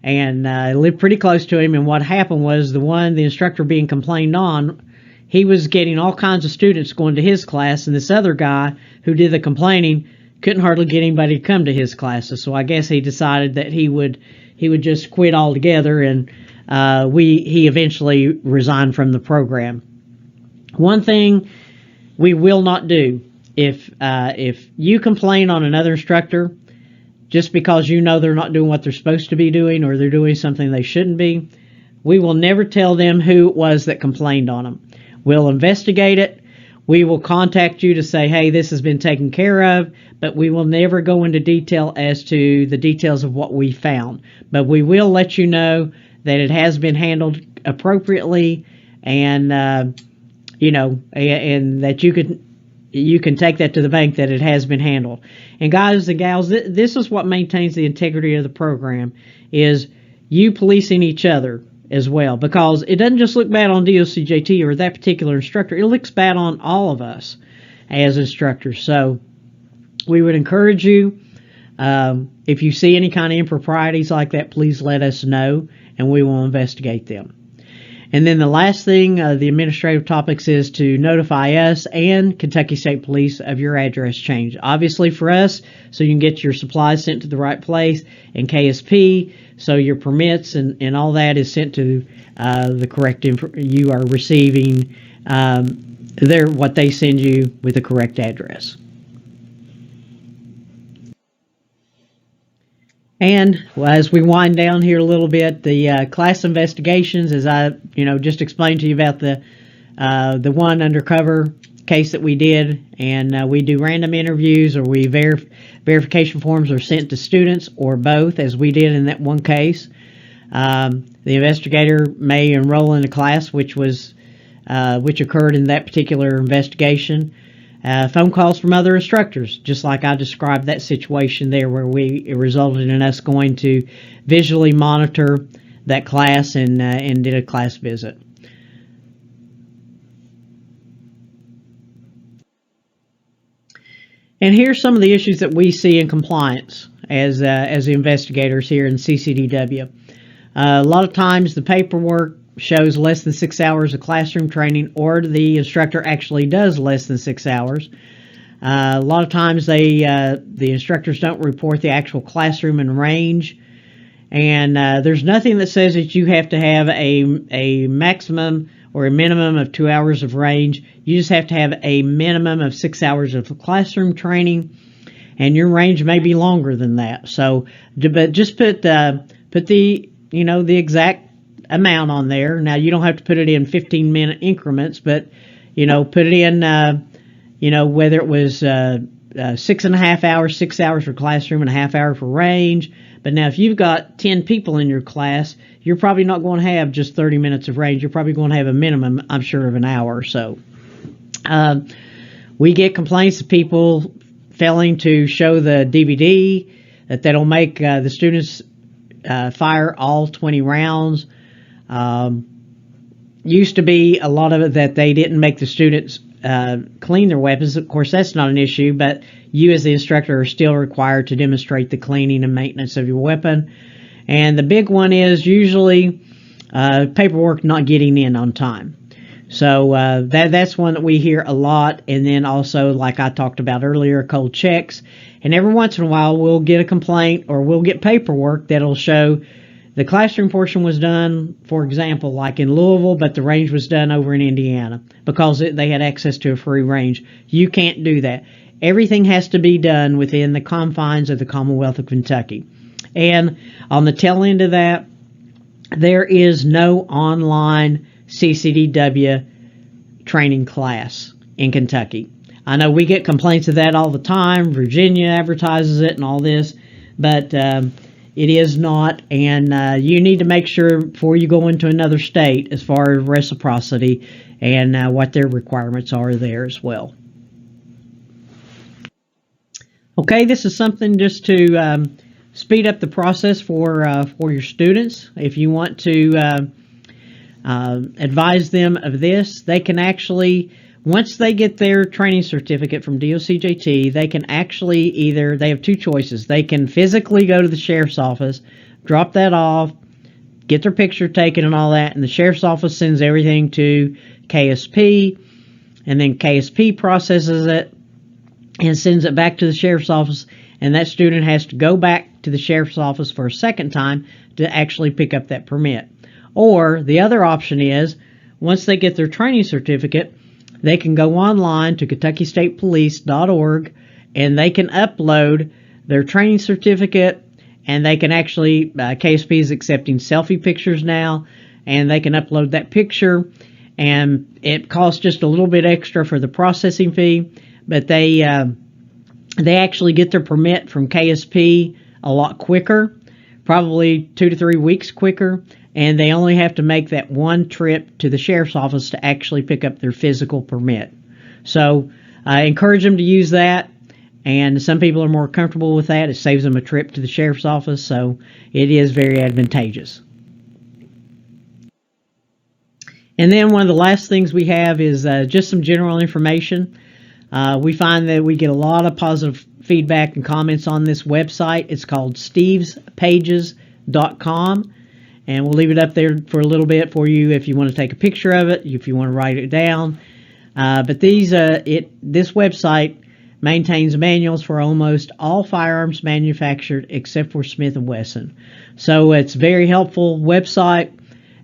and lived pretty close to him. And what happened was the instructor being complained on, he was getting all kinds of students going to his class, and this other guy who did the complaining couldn't hardly get anybody to come to his classes. So I guess he decided that he would just quit altogether, and he eventually resigned from the program. One thing we will not do, if you complain on another instructor just because you know they're not doing what they're supposed to be doing, or they're doing something they shouldn't be, we will never tell them who it was that complained on them. We'll investigate it. We will contact you to say, hey, this has been taken care of, but we will never go into detail as to the details of what we found. But we will let you know that it has been handled appropriately, and and that you can take that to the bank that it has been handled. And guys and gals, this is what maintains the integrity of the program, is you policing each other as well, because it doesn't just look bad on DOCJT or that particular instructor. It looks bad on all of us as instructors. So we would encourage you, if you see any kind of improprieties like that, please let us know, and we will investigate them. And then the last thing, the administrative topics, is to notify us and Kentucky State Police of your address change. Obviously for us, so you can get your supplies sent to the right place, and KSP, so your permits and all that is sent to the correct you are receiving what they send you with the correct address. And as we wind down here a little bit, the class investigations, as I just explained to you about the one undercover case that we did, and we do random interviews, or we verification forms are sent to students, or both, as we did in that one case. The investigator may enroll in a class which occurred in that particular investigation. Phone calls from other instructors, just like I described that situation there, where it resulted in us going to visually monitor that class and did a class visit. And here's some of the issues that we see in compliance as investigators here in CCDW. A lot of times the paperwork shows less than 6 hours of classroom training, or the instructor actually does less than 6 hours. A lot of times the instructors don't report the actual classroom and range, and there's nothing that says that you have to have a maximum or a minimum of 2 hours of range. You just have to have a minimum of 6 hours of classroom training, and your range may be longer than that. So, but just put the exact amount on there. Now, you don't have to put it in 15-minute increments, but put it in whether it was 6.5 hours, 6 hours for classroom and a half hour for range. But now, if you've got 10 people in your class, you're probably not going to have just 30 minutes of range. You're probably going to have a minimum, I'm sure, of an hour or so. We get complaints of people failing to show the DVD, that they don't make the students fire all 20 rounds. Used to be a lot of it that they didn't make the students clean their weapons. Of course, that's not an issue, but you as the instructor are still required to demonstrate the cleaning and maintenance of your weapon. And the big one is usually paperwork not getting in on time. So that's one that we hear a lot. And then also, like I talked about earlier, cold checks. And every once in a while, we'll get a complaint, or we'll get paperwork that'll show the classroom portion was done, for example, like in Louisville, but the range was done over in Indiana because they had access to a free range. You can't do that. Everything has to be done within the confines of the Commonwealth of Kentucky. And on the tail end of that, there is no online CCDW training class in Kentucky. I know we get complaints of that all the time. Virginia advertises it and all this, but it is not, and you need to make sure before you go into another state, as far as reciprocity and what their requirements are there as well. Okay, this is something just to speed up the process for your students. If you want to advise them of this, they can actually, once they get their training certificate from DOCJT, they can actually they have two choices. They can physically go to the sheriff's office, drop that off, get their picture taken and all that, and the sheriff's office sends everything to KSP, and then KSP processes it and sends it back to the sheriff's office, and that student has to go back to the sheriff's office for a second time to actually pick up that permit. Or the other option is, once they get their training certificate, they can go online to KentuckyStatePolice.org and they can upload their training certificate, and they can actually, KSP is accepting selfie pictures now, and they can upload that picture, and it costs just a little bit extra for the processing fee, but they actually get their permit from KSP a lot quicker, probably 2 to 3 weeks quicker, and they only have to make that one trip to the sheriff's office to actually pick up their physical permit. So I encourage them to use that, and some people are more comfortable with that. It saves them a trip to the sheriff's office, so it is very advantageous. And then one of the last things we have is just some general information. We find that we get a lot of positive feedback and comments on this website. It's called stevespages.com, and we'll leave it up there for a little bit for you if you want to take a picture of it, if you want to write it down. But this website maintains manuals for almost all firearms manufactured except for Smith & Wesson. So it's a very helpful website.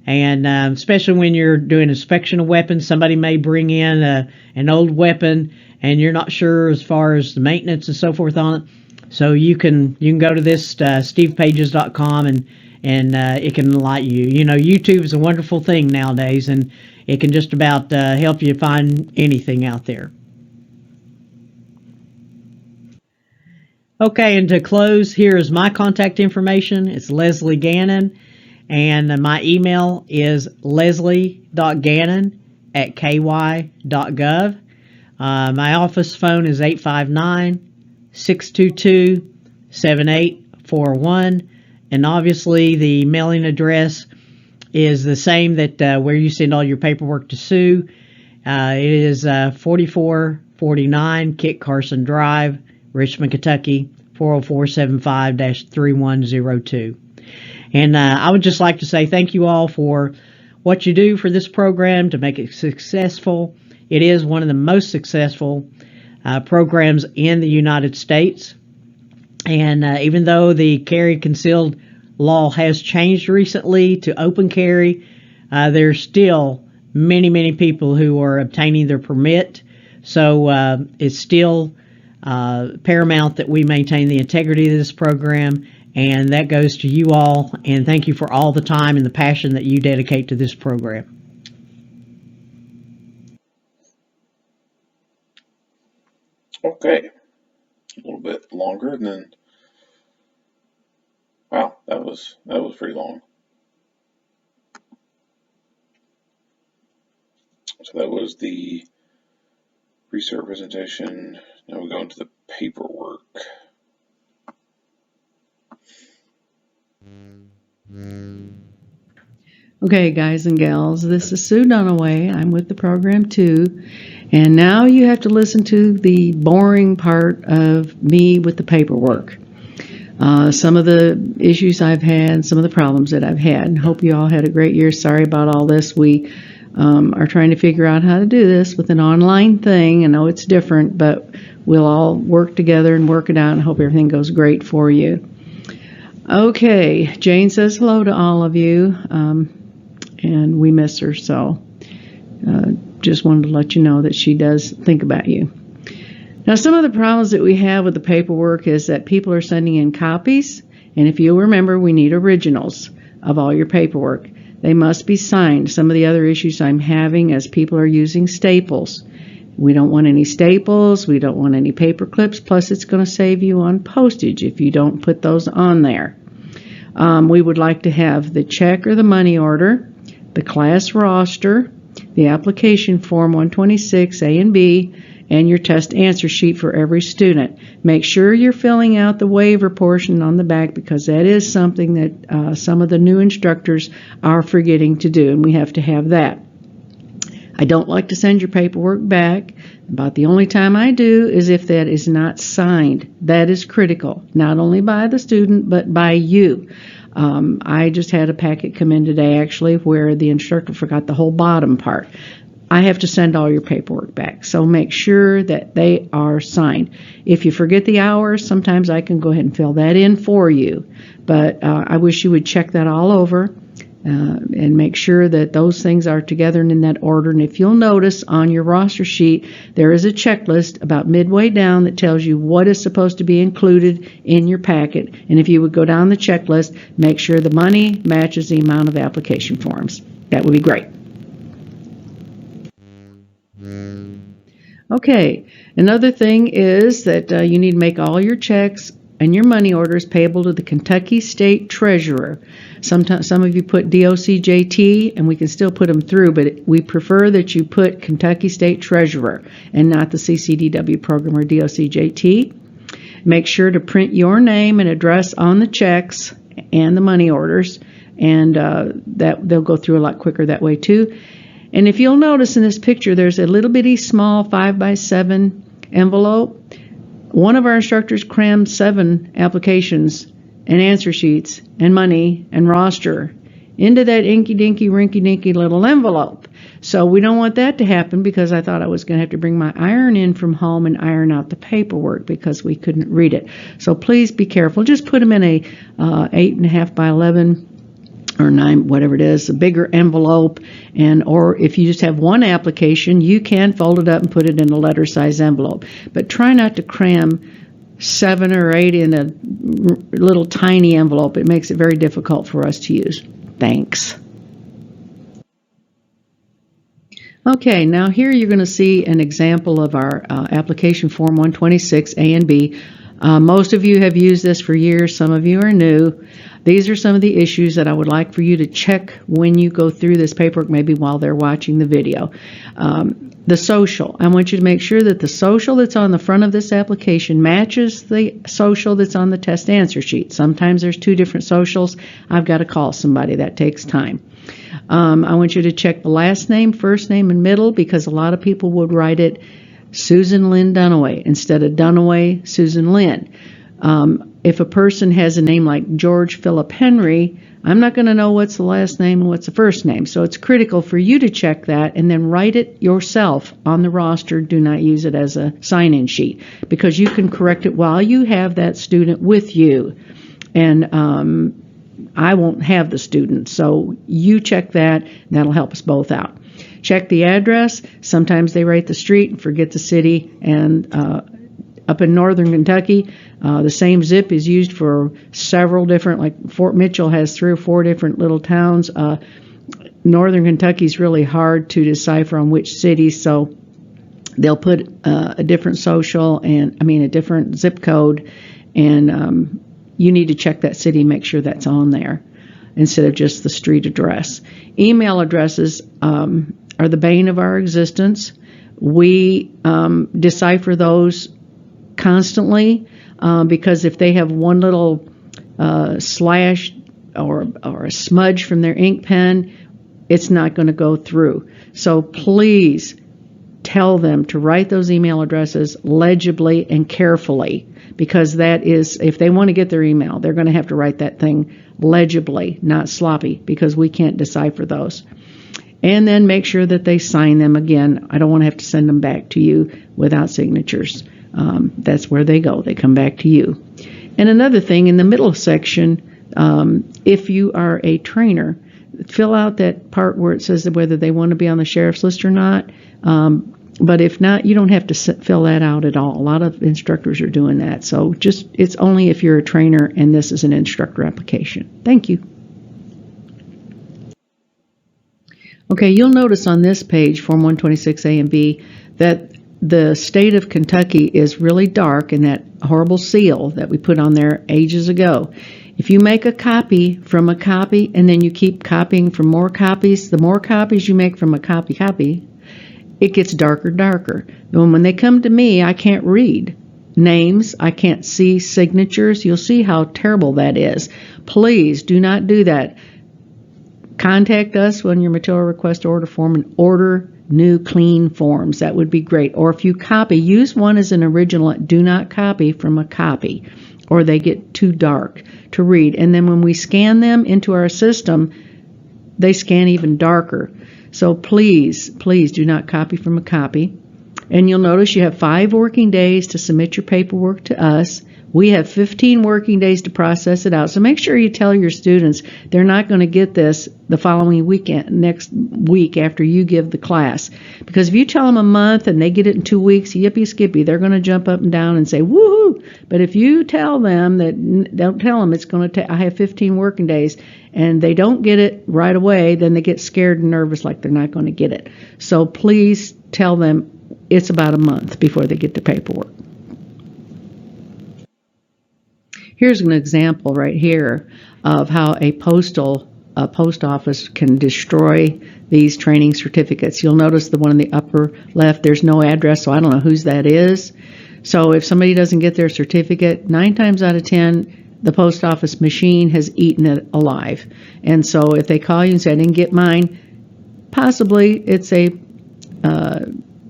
And especially when you're doing inspection of weapons, somebody may bring in an old weapon and you're not sure as far as the maintenance and so forth on it. So you can go to this stevepages.com and it can enlighten you. You know, YouTube is a wonderful thing nowadays, and it can just about help you find anything out there. Okay, and to close, here is my contact information. It's Leslie Gannon. And my email is leslie.gannon@ky.gov. My office phone is 859-622-7841. And obviously the mailing address is the same that where you send all your paperwork to Sue. It is 4449 Kit Carson Drive, Richmond, Kentucky, 40475-3102. And I would just like to say thank you all for what you do for this program to make it successful. It is one of the most successful programs in the United States. And even though the carry concealed law has changed recently to open carry, there's still many, many people who are obtaining their permit. So it's still paramount that we maintain the integrity of this program. And that goes to you all, and thank you for all the time and the passion that you dedicate to this program. Okay, a little bit longer than, wow, that was pretty long. So that was the research presentation. Now we go into the paperwork. Okay, guys and gals, this is Sue Dunaway. I'm with the program too. And now you have to listen to the boring part of me with the paperwork. Some of the issues I've had, some of the problems that I've had. Hope you all had a great year. Sorry about all this. We are trying to figure out how to do this with an online thing. I know it's different, but we'll all work together and work it out, and hope everything goes great for you. Okay, Jane says hello to all of you, and we miss her, so just wanted to let you know that she does think about you. Now, some of the problems that we have with the paperwork is that people are sending in copies, and if you'll remember, we need originals of all your paperwork. They must be signed. Some of the other issues I'm having is people are using staples. We don't want any staples, we don't want any paper clips, plus it's going to save you on postage if you don't put those on there. We would like to have the check or the money order, the class roster, the application form 126 A and B, and your test answer sheet for every student. Make sure you're filling out the waiver portion on the back, because that is something that some of the new instructors are forgetting to do, and we have to have that. I don't like to send your paperwork back. About the only time I do is if that is not signed. That is critical, not only by the student, but by you. I just had a packet come in today, actually, where the instructor forgot the whole bottom part. I have to send all your paperwork back, so make sure that they are signed. If you forget the hours, sometimes I can go ahead and fill that in for you, but I wish you would check that all over and make sure that those things are together and in that order. And if you'll notice on your roster sheet, there is a checklist about midway down that tells you what is supposed to be included in your packet, and if you would go down the checklist, make sure the money matches the amount of application forms. That would be great. Okay, another thing is that you need to make all your checks and your money orders payable to the Kentucky State Treasurer. Sometimes some of you put DOCJT, and we can still put them through, but we prefer that you put Kentucky State Treasurer and not the CCDW program or DOCJT. Make sure to print your name and address on the checks and the money orders, and that they'll go through a lot quicker that way too. And if you'll notice in this picture, there's a little bitty small 5x7 envelope. One of our instructors crammed 7 applications and answer sheets and money and roster into that inky-dinky, rinky-dinky little envelope. So we don't want that to happen, because I thought I was going to have to bring my iron in from home and iron out the paperwork because we couldn't read it. So please be careful. Just put them in a 8.5 by 11 or 9, whatever it is, a bigger envelope, or if you just have one application, you can fold it up and put it in a letter size envelope. But try not to cram 7 or 8 in a little tiny envelope. It makes it very difficult for us to use. Thanks. Okay, now here you're going to see an example of our application form 126 A and B. Most of you have used this for years. Some of you are new. These are some of the issues that I would like for you to check when you go through this paperwork, maybe while they're watching the video. The social. I want you to make sure that the social that's on the front of this application matches the social that's on the test answer sheet. Sometimes there's 2 different socials. I've got to call somebody. That takes time. I want you to check the last name, first name, and middle, because a lot of people would write it Susan Lynn Dunaway instead of Dunaway Susan Lynn. If a person has a name like George Philip Henry, I'm not going to know what's the last name and what's the first name. So it's critical for you to check that and then write it yourself on the roster. Do not use it as a sign-in sheet, because you can correct it while you have that student with you. And I won't have the student, so you check that, and that'll help us both out. Check the address. Sometimes they write the street and forget the city, and up in northern Kentucky, the same zip is used for several different, like Fort Mitchell has 3 or 4 different little towns. Northern Kentucky is really hard to decipher on which city, so they'll put a different social, and a different zip code, and you need to check that city, make sure that's on there instead of just the street address. Email addresses are the bane of our existence. We decipher those constantly because if they have one little slash or a smudge from their ink pen, it's not going to go through. So please tell them to write those email addresses legibly and carefully, because that is, if they want to get their email, they're going to have to write that thing legibly, not sloppy, because we can't decipher those. And then make sure that they sign them. Again, I don't want to have to send them back to you without signatures. That's where they go. They come back to you. And another thing, in the middle section, if you are a trainer, fill out that part where it says whether they want to be on the sheriff's list or not. But if not, you don't have to fill that out at all. A lot of instructors are doing that. So it's only if you're a trainer and this is an instructor application. Thank you. Okay, you'll notice on this page, Form 126 A and B, that the state of Kentucky is really dark in that horrible seal that we put on there ages ago. If you make a copy from a copy and then you keep copying from more copies, the more copies you make from a copy, it gets darker. And when they come to me, I can't read names. I can't see signatures. You'll see how terrible that is. Please do not do that. Contact us on your material request order form and order new clean forms. That would be great. Or if you copy, use one as an original. Do not copy from a copy, or they get too dark to read. And then when we scan them into our system, they scan even darker. So please do not copy from a copy. And you'll notice you have 5 working days to submit your paperwork to us. We have 15 working days to process it out. So make sure you tell your students they're not going to get this the following weekend, next week after you give the class. Because if you tell them a month and they get it in 2 weeks, yippee skippy, they're going to jump up and down and say, woohoo. But if you tell them that, don't tell them it's going to take, I have 15 working days, and they don't get it right away, then they get scared and nervous like they're not going to get it. So please tell them it's about a month before they get the paperwork. Here's an example right here of how a post office can destroy these training certificates. You'll notice the one in the upper left, there's no address, so I don't know whose that is. So if somebody doesn't get their certificate, 9 times out of 10, the post office machine has eaten it alive. And so if they call you and say, I didn't get mine, possibly it's a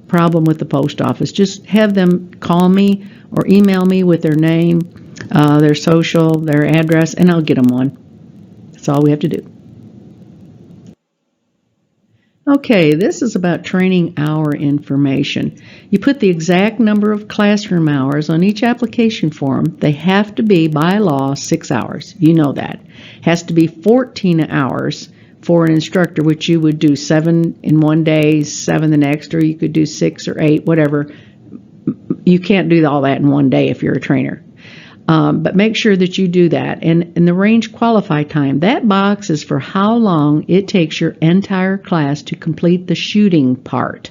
problem with the post office. Just have them call me or email me with their name, their social, their address, and I'll get them one. That's all we have to do. Okay, this is about training hour information. You put the exact number of classroom hours on each application form. They have to be, by law, 6 hours. You know that. Has to be 14 hours for an instructor, which you would do 7 in one day, 7 the next, or you could do 6 or 8, whatever. You can't do all that in one day if you're a trainer. But make sure that you do that. And the range qualify time, that box is for how long it takes your entire class to complete the shooting part.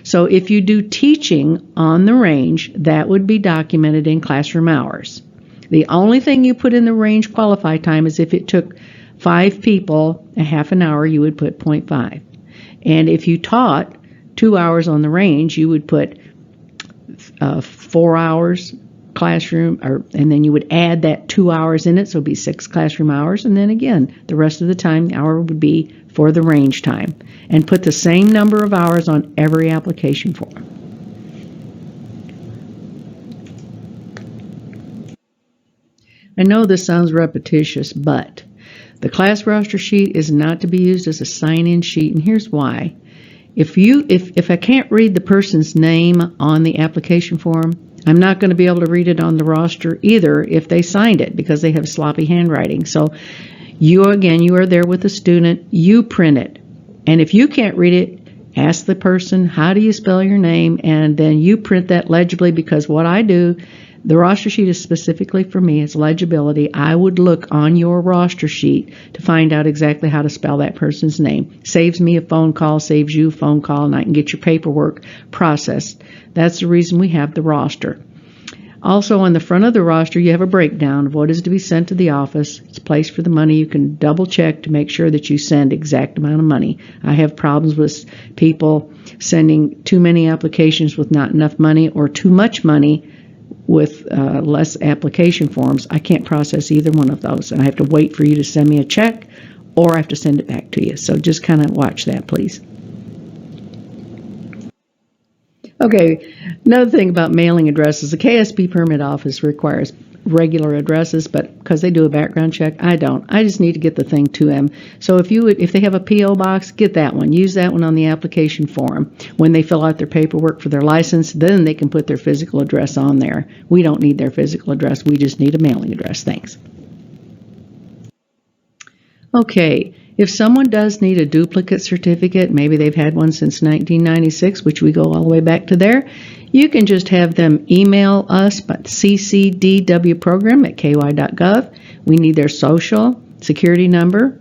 So if you do teaching on the range, that would be documented in classroom hours. The only thing you put in the range qualify time is if it took 5 people a half an hour, you would put 0.5. And if you taught 2 hours on the range, you would put 4 hours classroom, and then you would add that 2 hours in it, so it'd be 6 classroom hours, and then again the rest of the time the hour would be for the range time, and put the same number of hours on every application form. I know this sounds repetitious, but the class roster sheet is not to be used as a sign-in sheet, and here's why. If I can't read the person's name on the application form, I'm not going to be able to read it on the roster either if they signed it, because they have sloppy handwriting. So you are there with the student, you print it. And if you can't read it, ask the person, how do you spell your name? And then you print that legibly, because what I do, the roster sheet is specifically for me, it's legibility. I would look on your roster sheet to find out exactly how to spell that person's name. Saves me a phone call, saves you a phone call, and I can get your paperwork processed. That's the reason we have the roster. Also, on the front of the roster, you have a breakdown of what is to be sent to the office. It's a place for the money. You can double check to make sure that you send exact amount of money. I have problems with people sending too many applications with not enough money, or too much money with less application forms. I can't process either one of those, and I have to wait for you to send me a check, or I have to send it back to you. So just kind of watch that, please. Okay, another thing about mailing addresses, the KSB permit office requires regular addresses, but because they do a background check, I don't. I just need to get the thing to them. So if they have a P.O. box, get that one. Use that one on the application form. When they fill out their paperwork for their license, then they can put their physical address on there. We don't need their physical address. We just need a mailing address. Thanks. Okay, if someone does need a duplicate certificate, maybe they've had one since 1996, which we go all the way back to there, you can just have them email us at ccdwprogram@ky.gov. We need their social security number,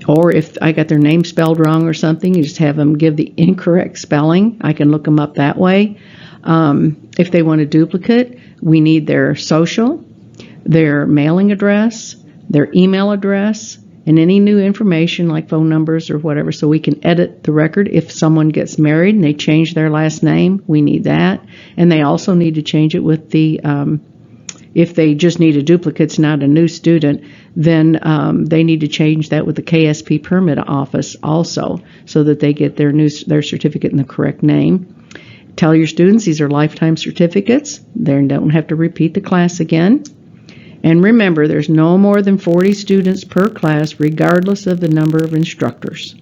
or if I got their name spelled wrong or something, you just have them give the incorrect spelling. I can look them up that way. If they want a duplicate, we need their social, their mailing address, their email address, and any new information like phone numbers or whatever, so we can edit the record. If someone gets married and they change their last name, we need that. And they also need to change it with the, if they just need a duplicate, not a new student, then they need to change that with the KSP permit office also, so that they get their certificate in the correct name. Tell your students these are lifetime certificates. They don't have to repeat the class again. And remember, there's no more than 40 students per class, regardless of the number of instructors.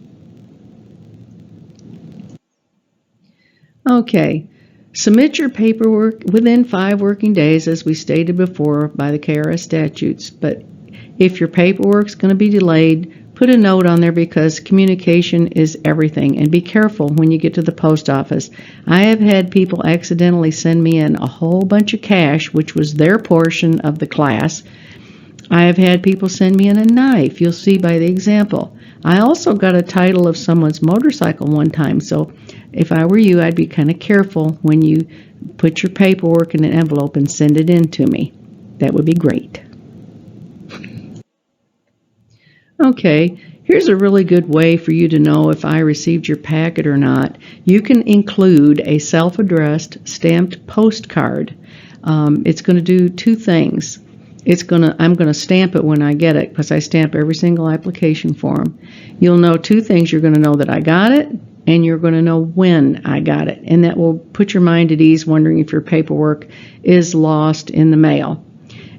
Okay, submit your paperwork within 5 working days, as we stated before, by the KRS statutes. But if your paperwork's going to be delayed, put a note on there, because communication is everything. And be careful when you get to the post office. I have had people accidentally send me in a whole bunch of cash, which was their portion of the class. I have had people send me in a knife. You'll see by the example. I also got a title of someone's motorcycle one time. So if I were you, I'd be kind of careful when you put your paperwork in an envelope and send it in to me. That would be great. Okay, here's a really good way for you to know if I received your packet or not. You can include a self-addressed stamped postcard. It's going to do 2 things. I'm going to stamp it when I get it, because I stamp every single application form. You'll know 2 things. You're going to know that I got it, and you're going to know when I got it. And that will put your mind at ease, wondering if your paperwork is lost in the mail.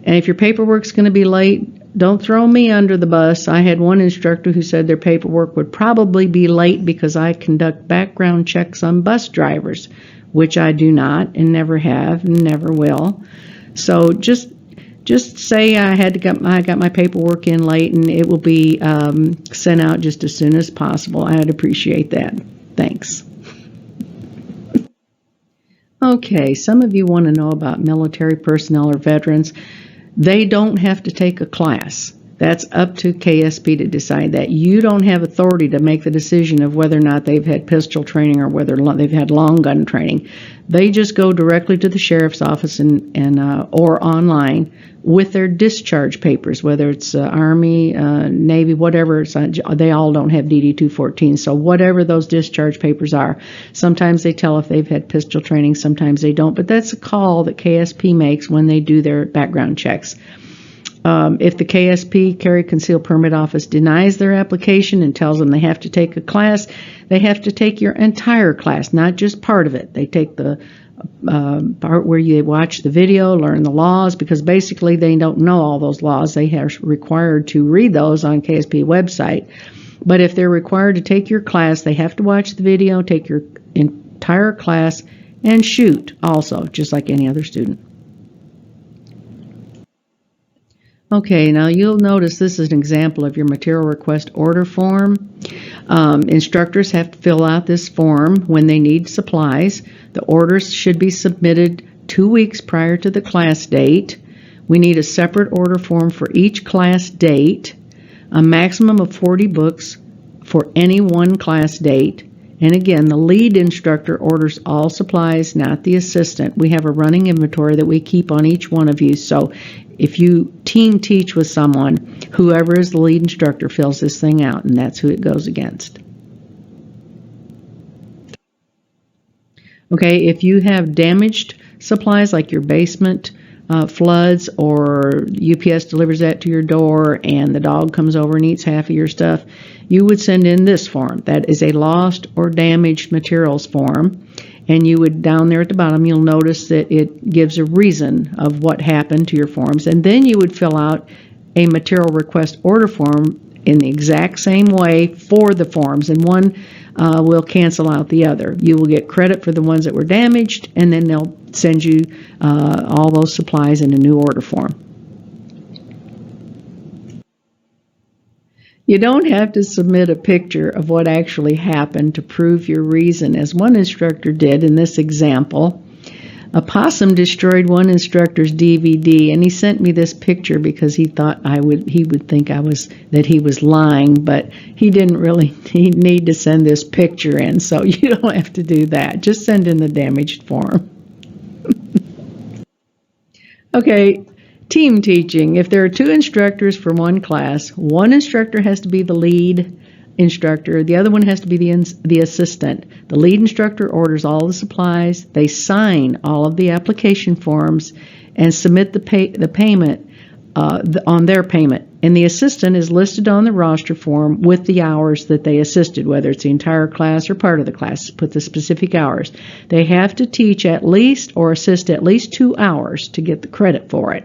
And if your paperwork's going to be late, don't throw me under the bus. I had one instructor who said their paperwork would probably be late because I conduct background checks on bus drivers, which I do not and never have and never will. So just say I got my paperwork in late, and it will be sent out just as soon as possible. I'd appreciate that. Thanks. Okay, some of you want to know about military personnel or veterans. They don't have to take a class. That's up to KSP to decide that. You don't have authority to make the decision of whether or not they've had pistol training or whether they've had long gun training. They just go directly to the sheriff's office or online with their discharge papers, whether it's Army, Navy, whatever. They all don't have DD-214, so whatever those discharge papers are. Sometimes they tell if they've had pistol training, sometimes they don't, but that's a call that KSP makes when they do their background checks. If the KSP Carry Conceal Permit Office denies their application and tells them they have to take a class, they have to take your entire class, not just part of it. They take the part where you watch the video, learn the laws, because basically they don't know all those laws. They are required to read those on KSP website. But if they're required to take your class, they have to watch the video, take your entire class, and shoot also, just like any other student. Okay, now you'll notice this is an example of your material request order form. Instructors have to fill out this form when they need supplies. The orders should be submitted 2 weeks prior to the class date. We need a separate order form for each class date, a maximum of 40 books for any one class date. And again, the lead instructor orders all supplies, not the assistant. We have a running inventory that we keep on each one of you. So if you team teach with someone, whoever is the lead instructor fills this thing out, and that's who it goes against. Okay, if you have damaged supplies like your basement floods, or UPS delivers that to your door and the dog comes over and eats half of your stuff, you would send in this form. That is a lost or damaged materials form. And you would, down there at the bottom, you'll notice that it gives a reason of what happened to your forms. And then you would fill out a material request order form in the exact same way for the forms. And one will cancel out the other. You will get credit for the ones that were damaged, and then they'll send you all those supplies in a new order form. You don't have to submit a picture of what actually happened to prove your reason, as one instructor did in this example. A possum destroyed one instructor's DVD, and he sent me this picture because he thought he would think that he was lying, but he didn't really need to send this picture in, so you don't have to do that. Just send in the damaged form. Okay. Team teaching. If there are two instructors for one class, one instructor has to be the lead instructor, the other one has to be the assistant. The lead instructor orders all the supplies, they sign all of the application forms, and submit the payment on their payment. And the assistant is listed on the roster form with the hours that they assisted, whether it's the entire class or part of the class. Put the specific hours. They have to teach at least or assist at least 2 hours to get the credit for it.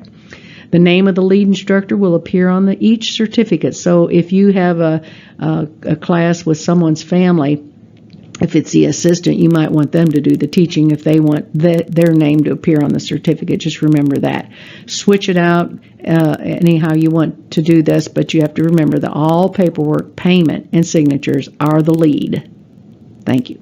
The name of the lead instructor will appear on each certificate. So if you have a class with someone's family, if it's the assistant, you might want them to do the teaching if they want their name to appear on the certificate. Just remember that. Switch it out anyhow you want to do this, but you have to remember that all paperwork, payment, and signatures are the lead. Thank you.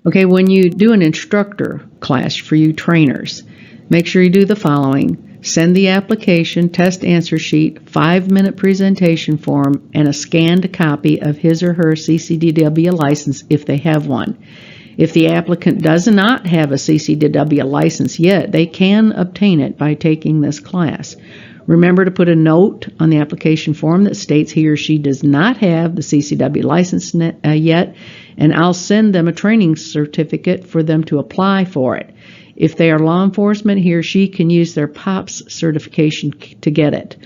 Okay, when you do an instructor class for you trainers, make sure you do the following. Send the application, test answer sheet, 5-minute presentation form, and a scanned copy of his or her CCDW license if they have one. If the applicant does not have a CCDW license yet, they can obtain it by taking this class. Remember to put a note on the application form that states he or she does not have the CCW license yet, and I'll send them a training certificate for them to apply for it. If they are law enforcement, he or she can use their POPS certification to get it.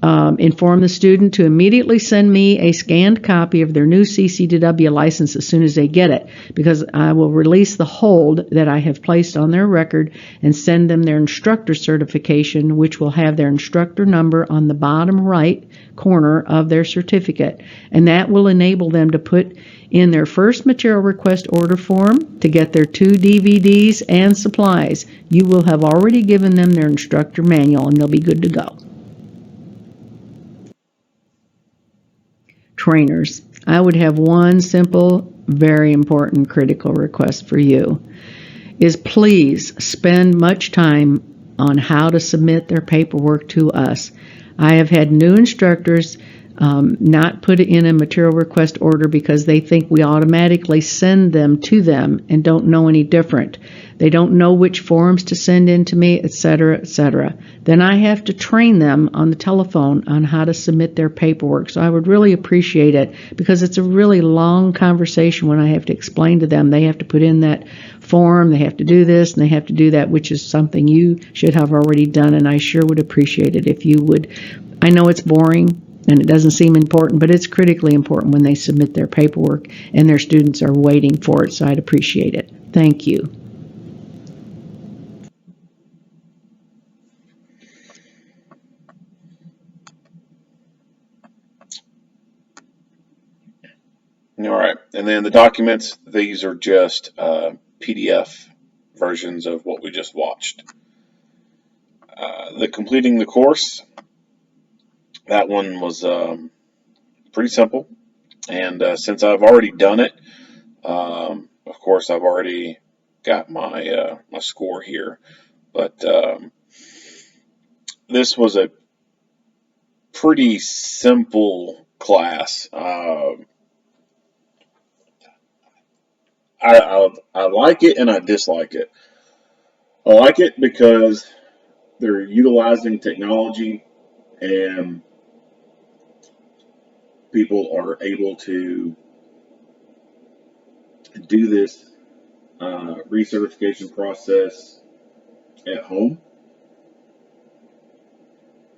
Inform the student to immediately send me a scanned copy of their new CCDW license as soon as they get it, because I will release the hold that I have placed on their record and send them their instructor certification, which will have their instructor number on the bottom right corner of their certificate. And that will enable them to put in their first material request order form to get their 2 DVDs and supplies. You will have already given them their instructor manual and they'll be good to go. Trainers, I would have one simple, very important, critical request for you is please spend much time on how to submit their paperwork to us. I have had new instructors not put it in a material request order because they think we automatically send them to them and don't know any different. They don't know which forms to send in to me, etc., etc. Then I have to train them on the telephone on how to submit their paperwork. So I would really appreciate it because it's a really long conversation when I have to explain to them. They have to put in that form, they have to do this, and they have to do that, which is something you should have already done, and I sure would appreciate it if you would. I know it's boring and it doesn't seem important, but it's critically important when they submit their paperwork and their students are waiting for it, so I'd appreciate it. Thank you. All right, and then the documents, these are just PDF versions of what we just watched. The completing the course, that one was pretty simple, and since I've already done it, of course I've already got my my score here, but this was a pretty simple class. I like it and I dislike it. I like it because they're utilizing technology and people are able to do this recertification process at home,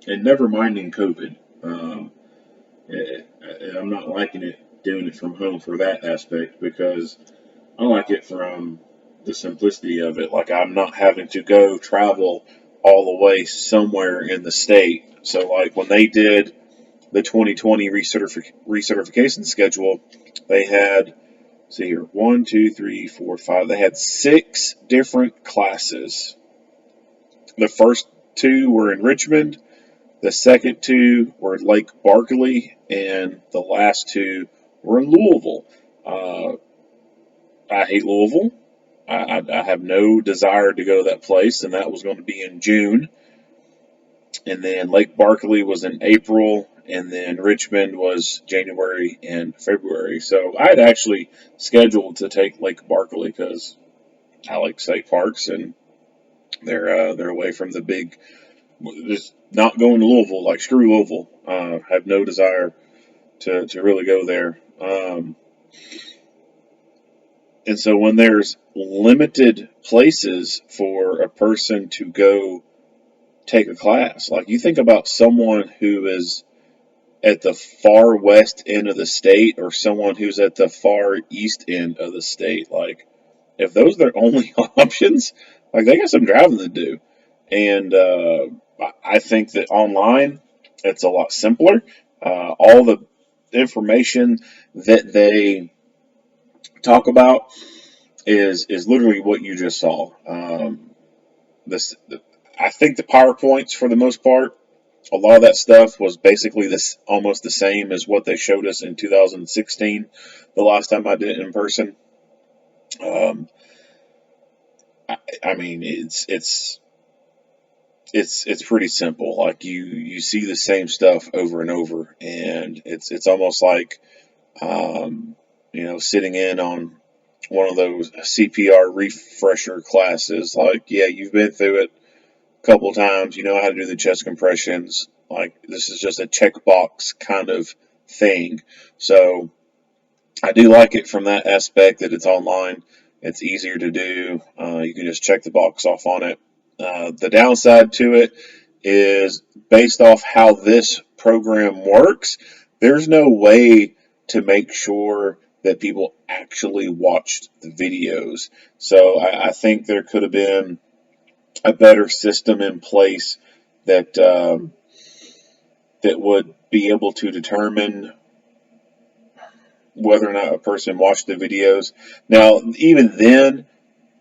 and never minding COVID. I'm not liking it doing it from home for that aspect because I like it from the simplicity of it. Like I'm not having to go travel all the way somewhere in the state. So like when they did the 2020 recertification schedule, they had, see here, 1, 2, 3, 4, 5. They had 6 different classes. The first 2 were in Richmond. The second 2 were at Lake Barkley, and the last 2 were in Louisville. I hate Louisville. I have no desire to go to that place, and that was going to be in June. And then Lake Barkley was in April, and then Richmond was January and February. So I had actually scheduled to take Lake Barkley because I like state parks, and They're away from the big, just not going to Louisville, like screw Louisville. Have no desire to really go there. And so when there's limited places for a person to go take a class, like you think about someone who is at the far west end of the state or someone who's at the far east end of the state, like if those are their only options, like they got some driving to do. And I think that online it's a lot simpler. All the information that they talk about is literally what you just saw. This, I think the PowerPoints for the most part, a lot of that stuff was basically this almost the same as what they showed us in 2016, the last time I did it in person. Um, I mean, it's pretty simple. Like you see the same stuff over and over, and it's almost like sitting in on one of those CPR refresher classes. Like, yeah, you've been through it a couple of times. You know how to do the chest compressions. Like, this is just a checkbox kind of thing. So I do like it from that aspect that it's online. It's easier to do. You can just check the box off on it. The downside to it is based off how this program works, there's no way to make sure that people actually watched the videos. So I think there could have been a better system in place that that would be able to determine whether or not a person watched the videos. Now, even then,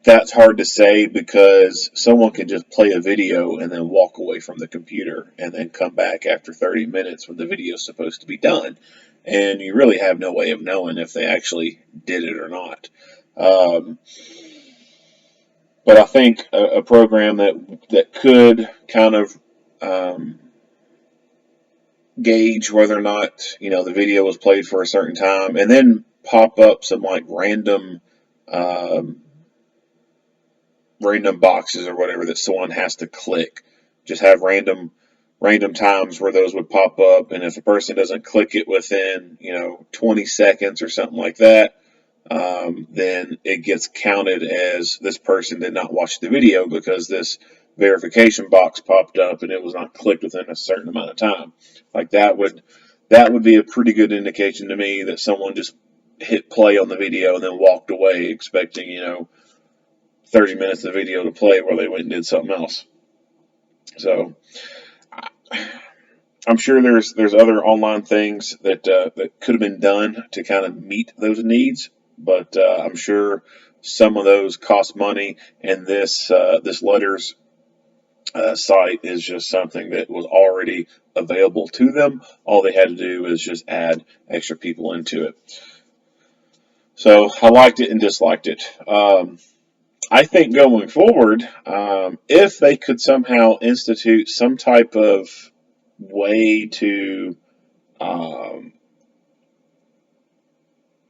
that's hard to say because someone can just play a video and then walk away from the computer and then come back after 30 minutes when the video is supposed to be done. And you really have no way of knowing if they actually did it or not. But I think a program that could kind of gauge whether or not the video was played for a certain time, and then pop up some like random boxes or whatever that someone has to click. Just have random times where those would pop up, and if a person doesn't click it within 20 seconds or something like that, then it gets counted as this person did not watch the video because this verification box popped up and it was not clicked within a certain amount of time. Like that would be a pretty good indication to me that someone just hit play on the video and then walked away expecting 30 minutes of video to play while they went and did something else. So I'm sure there's other online things that could have been done to kind of meet those needs, but I'm sure some of those cost money, and this letters site is just something that was already available to them. All they had to do is just add extra people into it. So I liked it and disliked it. I think going forward, if they could somehow institute some type of way to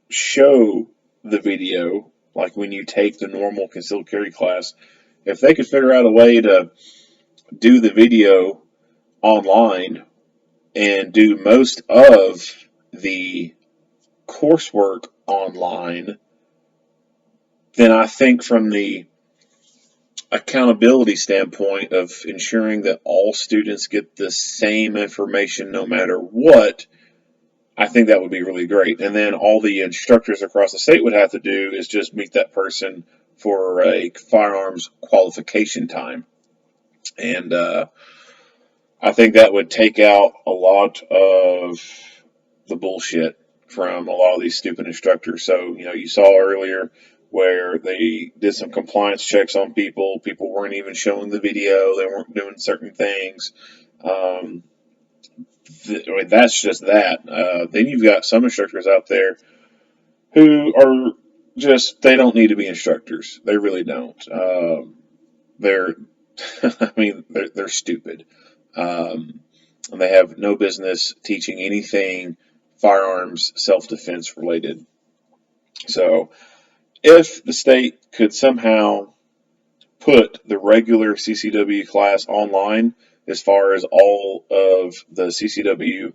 show the video, like when you take the normal concealed carry class, if they could figure out a way to do the video online and do most of the coursework online, then I think from the accountability standpoint of ensuring that all students get the same information no matter what, I think that would be really great. And then all the instructors across the state would have to do is just meet that person for a firearms qualification time. And I think that would take out a lot of the bullshit from a lot of these stupid instructors. So, you saw earlier where they did some compliance checks on people. People weren't even showing the video. They weren't doing certain things. That's just that. Then you've got some instructors out there who are they don't need to be instructors. They really don't. They're, they're stupid. And they have no business teaching anything firearms self-defense related. So if the state could somehow put the regular CCW class online as far as all of the CCW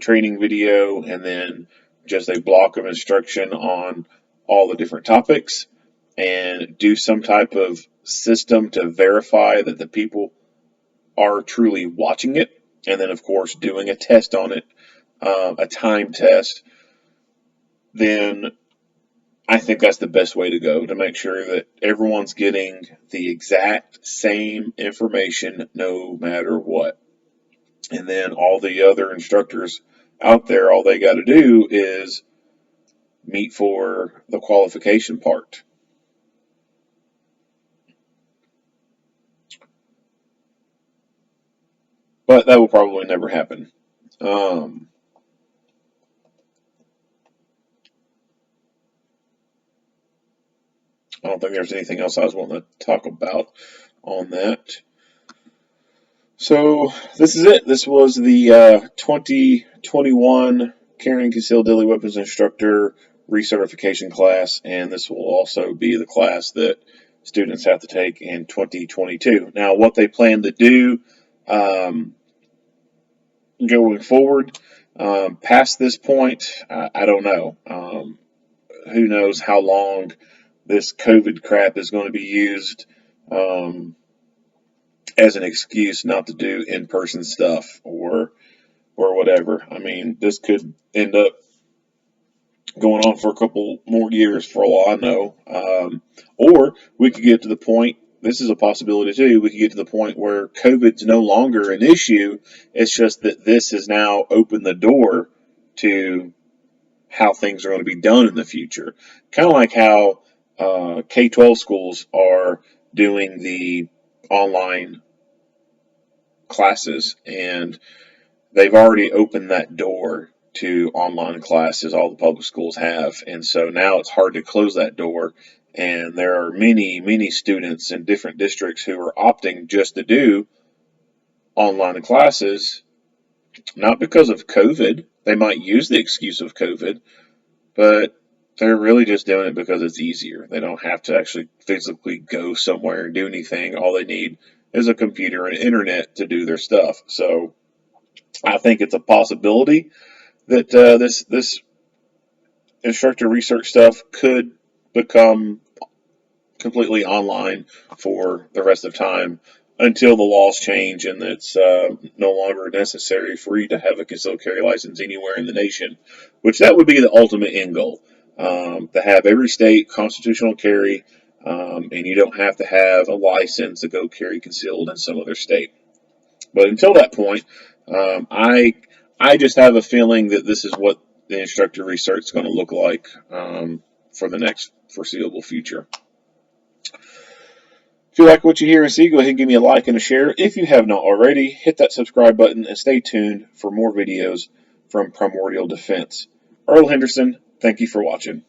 training video, and then just a block of instruction on all the different topics, and do some type of system to verify that the people are truly watching it, and then of course doing a test on it, a time test, then I think that's the best way to go, to make sure that everyone's getting the exact same information no matter what. And then all the other instructors out there, all they got to do is meet for the qualification part. But that will probably never happen. I don't think there's anything else I was wanting to talk about on that. So this is it. This was the 2021 Carrying Concealed Deadly Weapons Instructor Recertification class, and this will also be the class that students have to take in 2022. Now, what they plan to do going forward past this point, I don't know. Who knows how long this COVID crap is going to be used as an excuse not to do in-person stuff or whatever. I mean, this could end up going on for a couple more years for all I know. Or we could get to the point, this is a possibility too, we could get to the point where COVID's no longer an issue. It's just that this has now opened the door to how things are going to be done in the future. Kind of like how K-12 schools are doing the online classes, and they've already opened that door to online classes. All the public schools have, and so now it's hard to close that door, and there are many students in different districts who are opting just to do online classes, not because of COVID. They might use the excuse of COVID, but they're really just doing it because it's easier. They don't have to actually physically go somewhere and do anything. All they need is a computer and internet to do their stuff. So I think it's a possibility that this instructor research stuff could become completely online for the rest of time, until the laws change and it's no longer necessary for you to have a concealed carry license anywhere in the nation, which that would be the ultimate end goal, to have every state constitutional carry, and you don't have to have a license to go carry concealed in some other state. But until that point, I just have a feeling that this is what the instructor research is going to look like for the next foreseeable future. If you like what you hear and see, go ahead and give me a like and a share. If you have not already, hit that subscribe button and stay tuned for more videos from Primordial Defense. Earl Henderson, thank you for watching.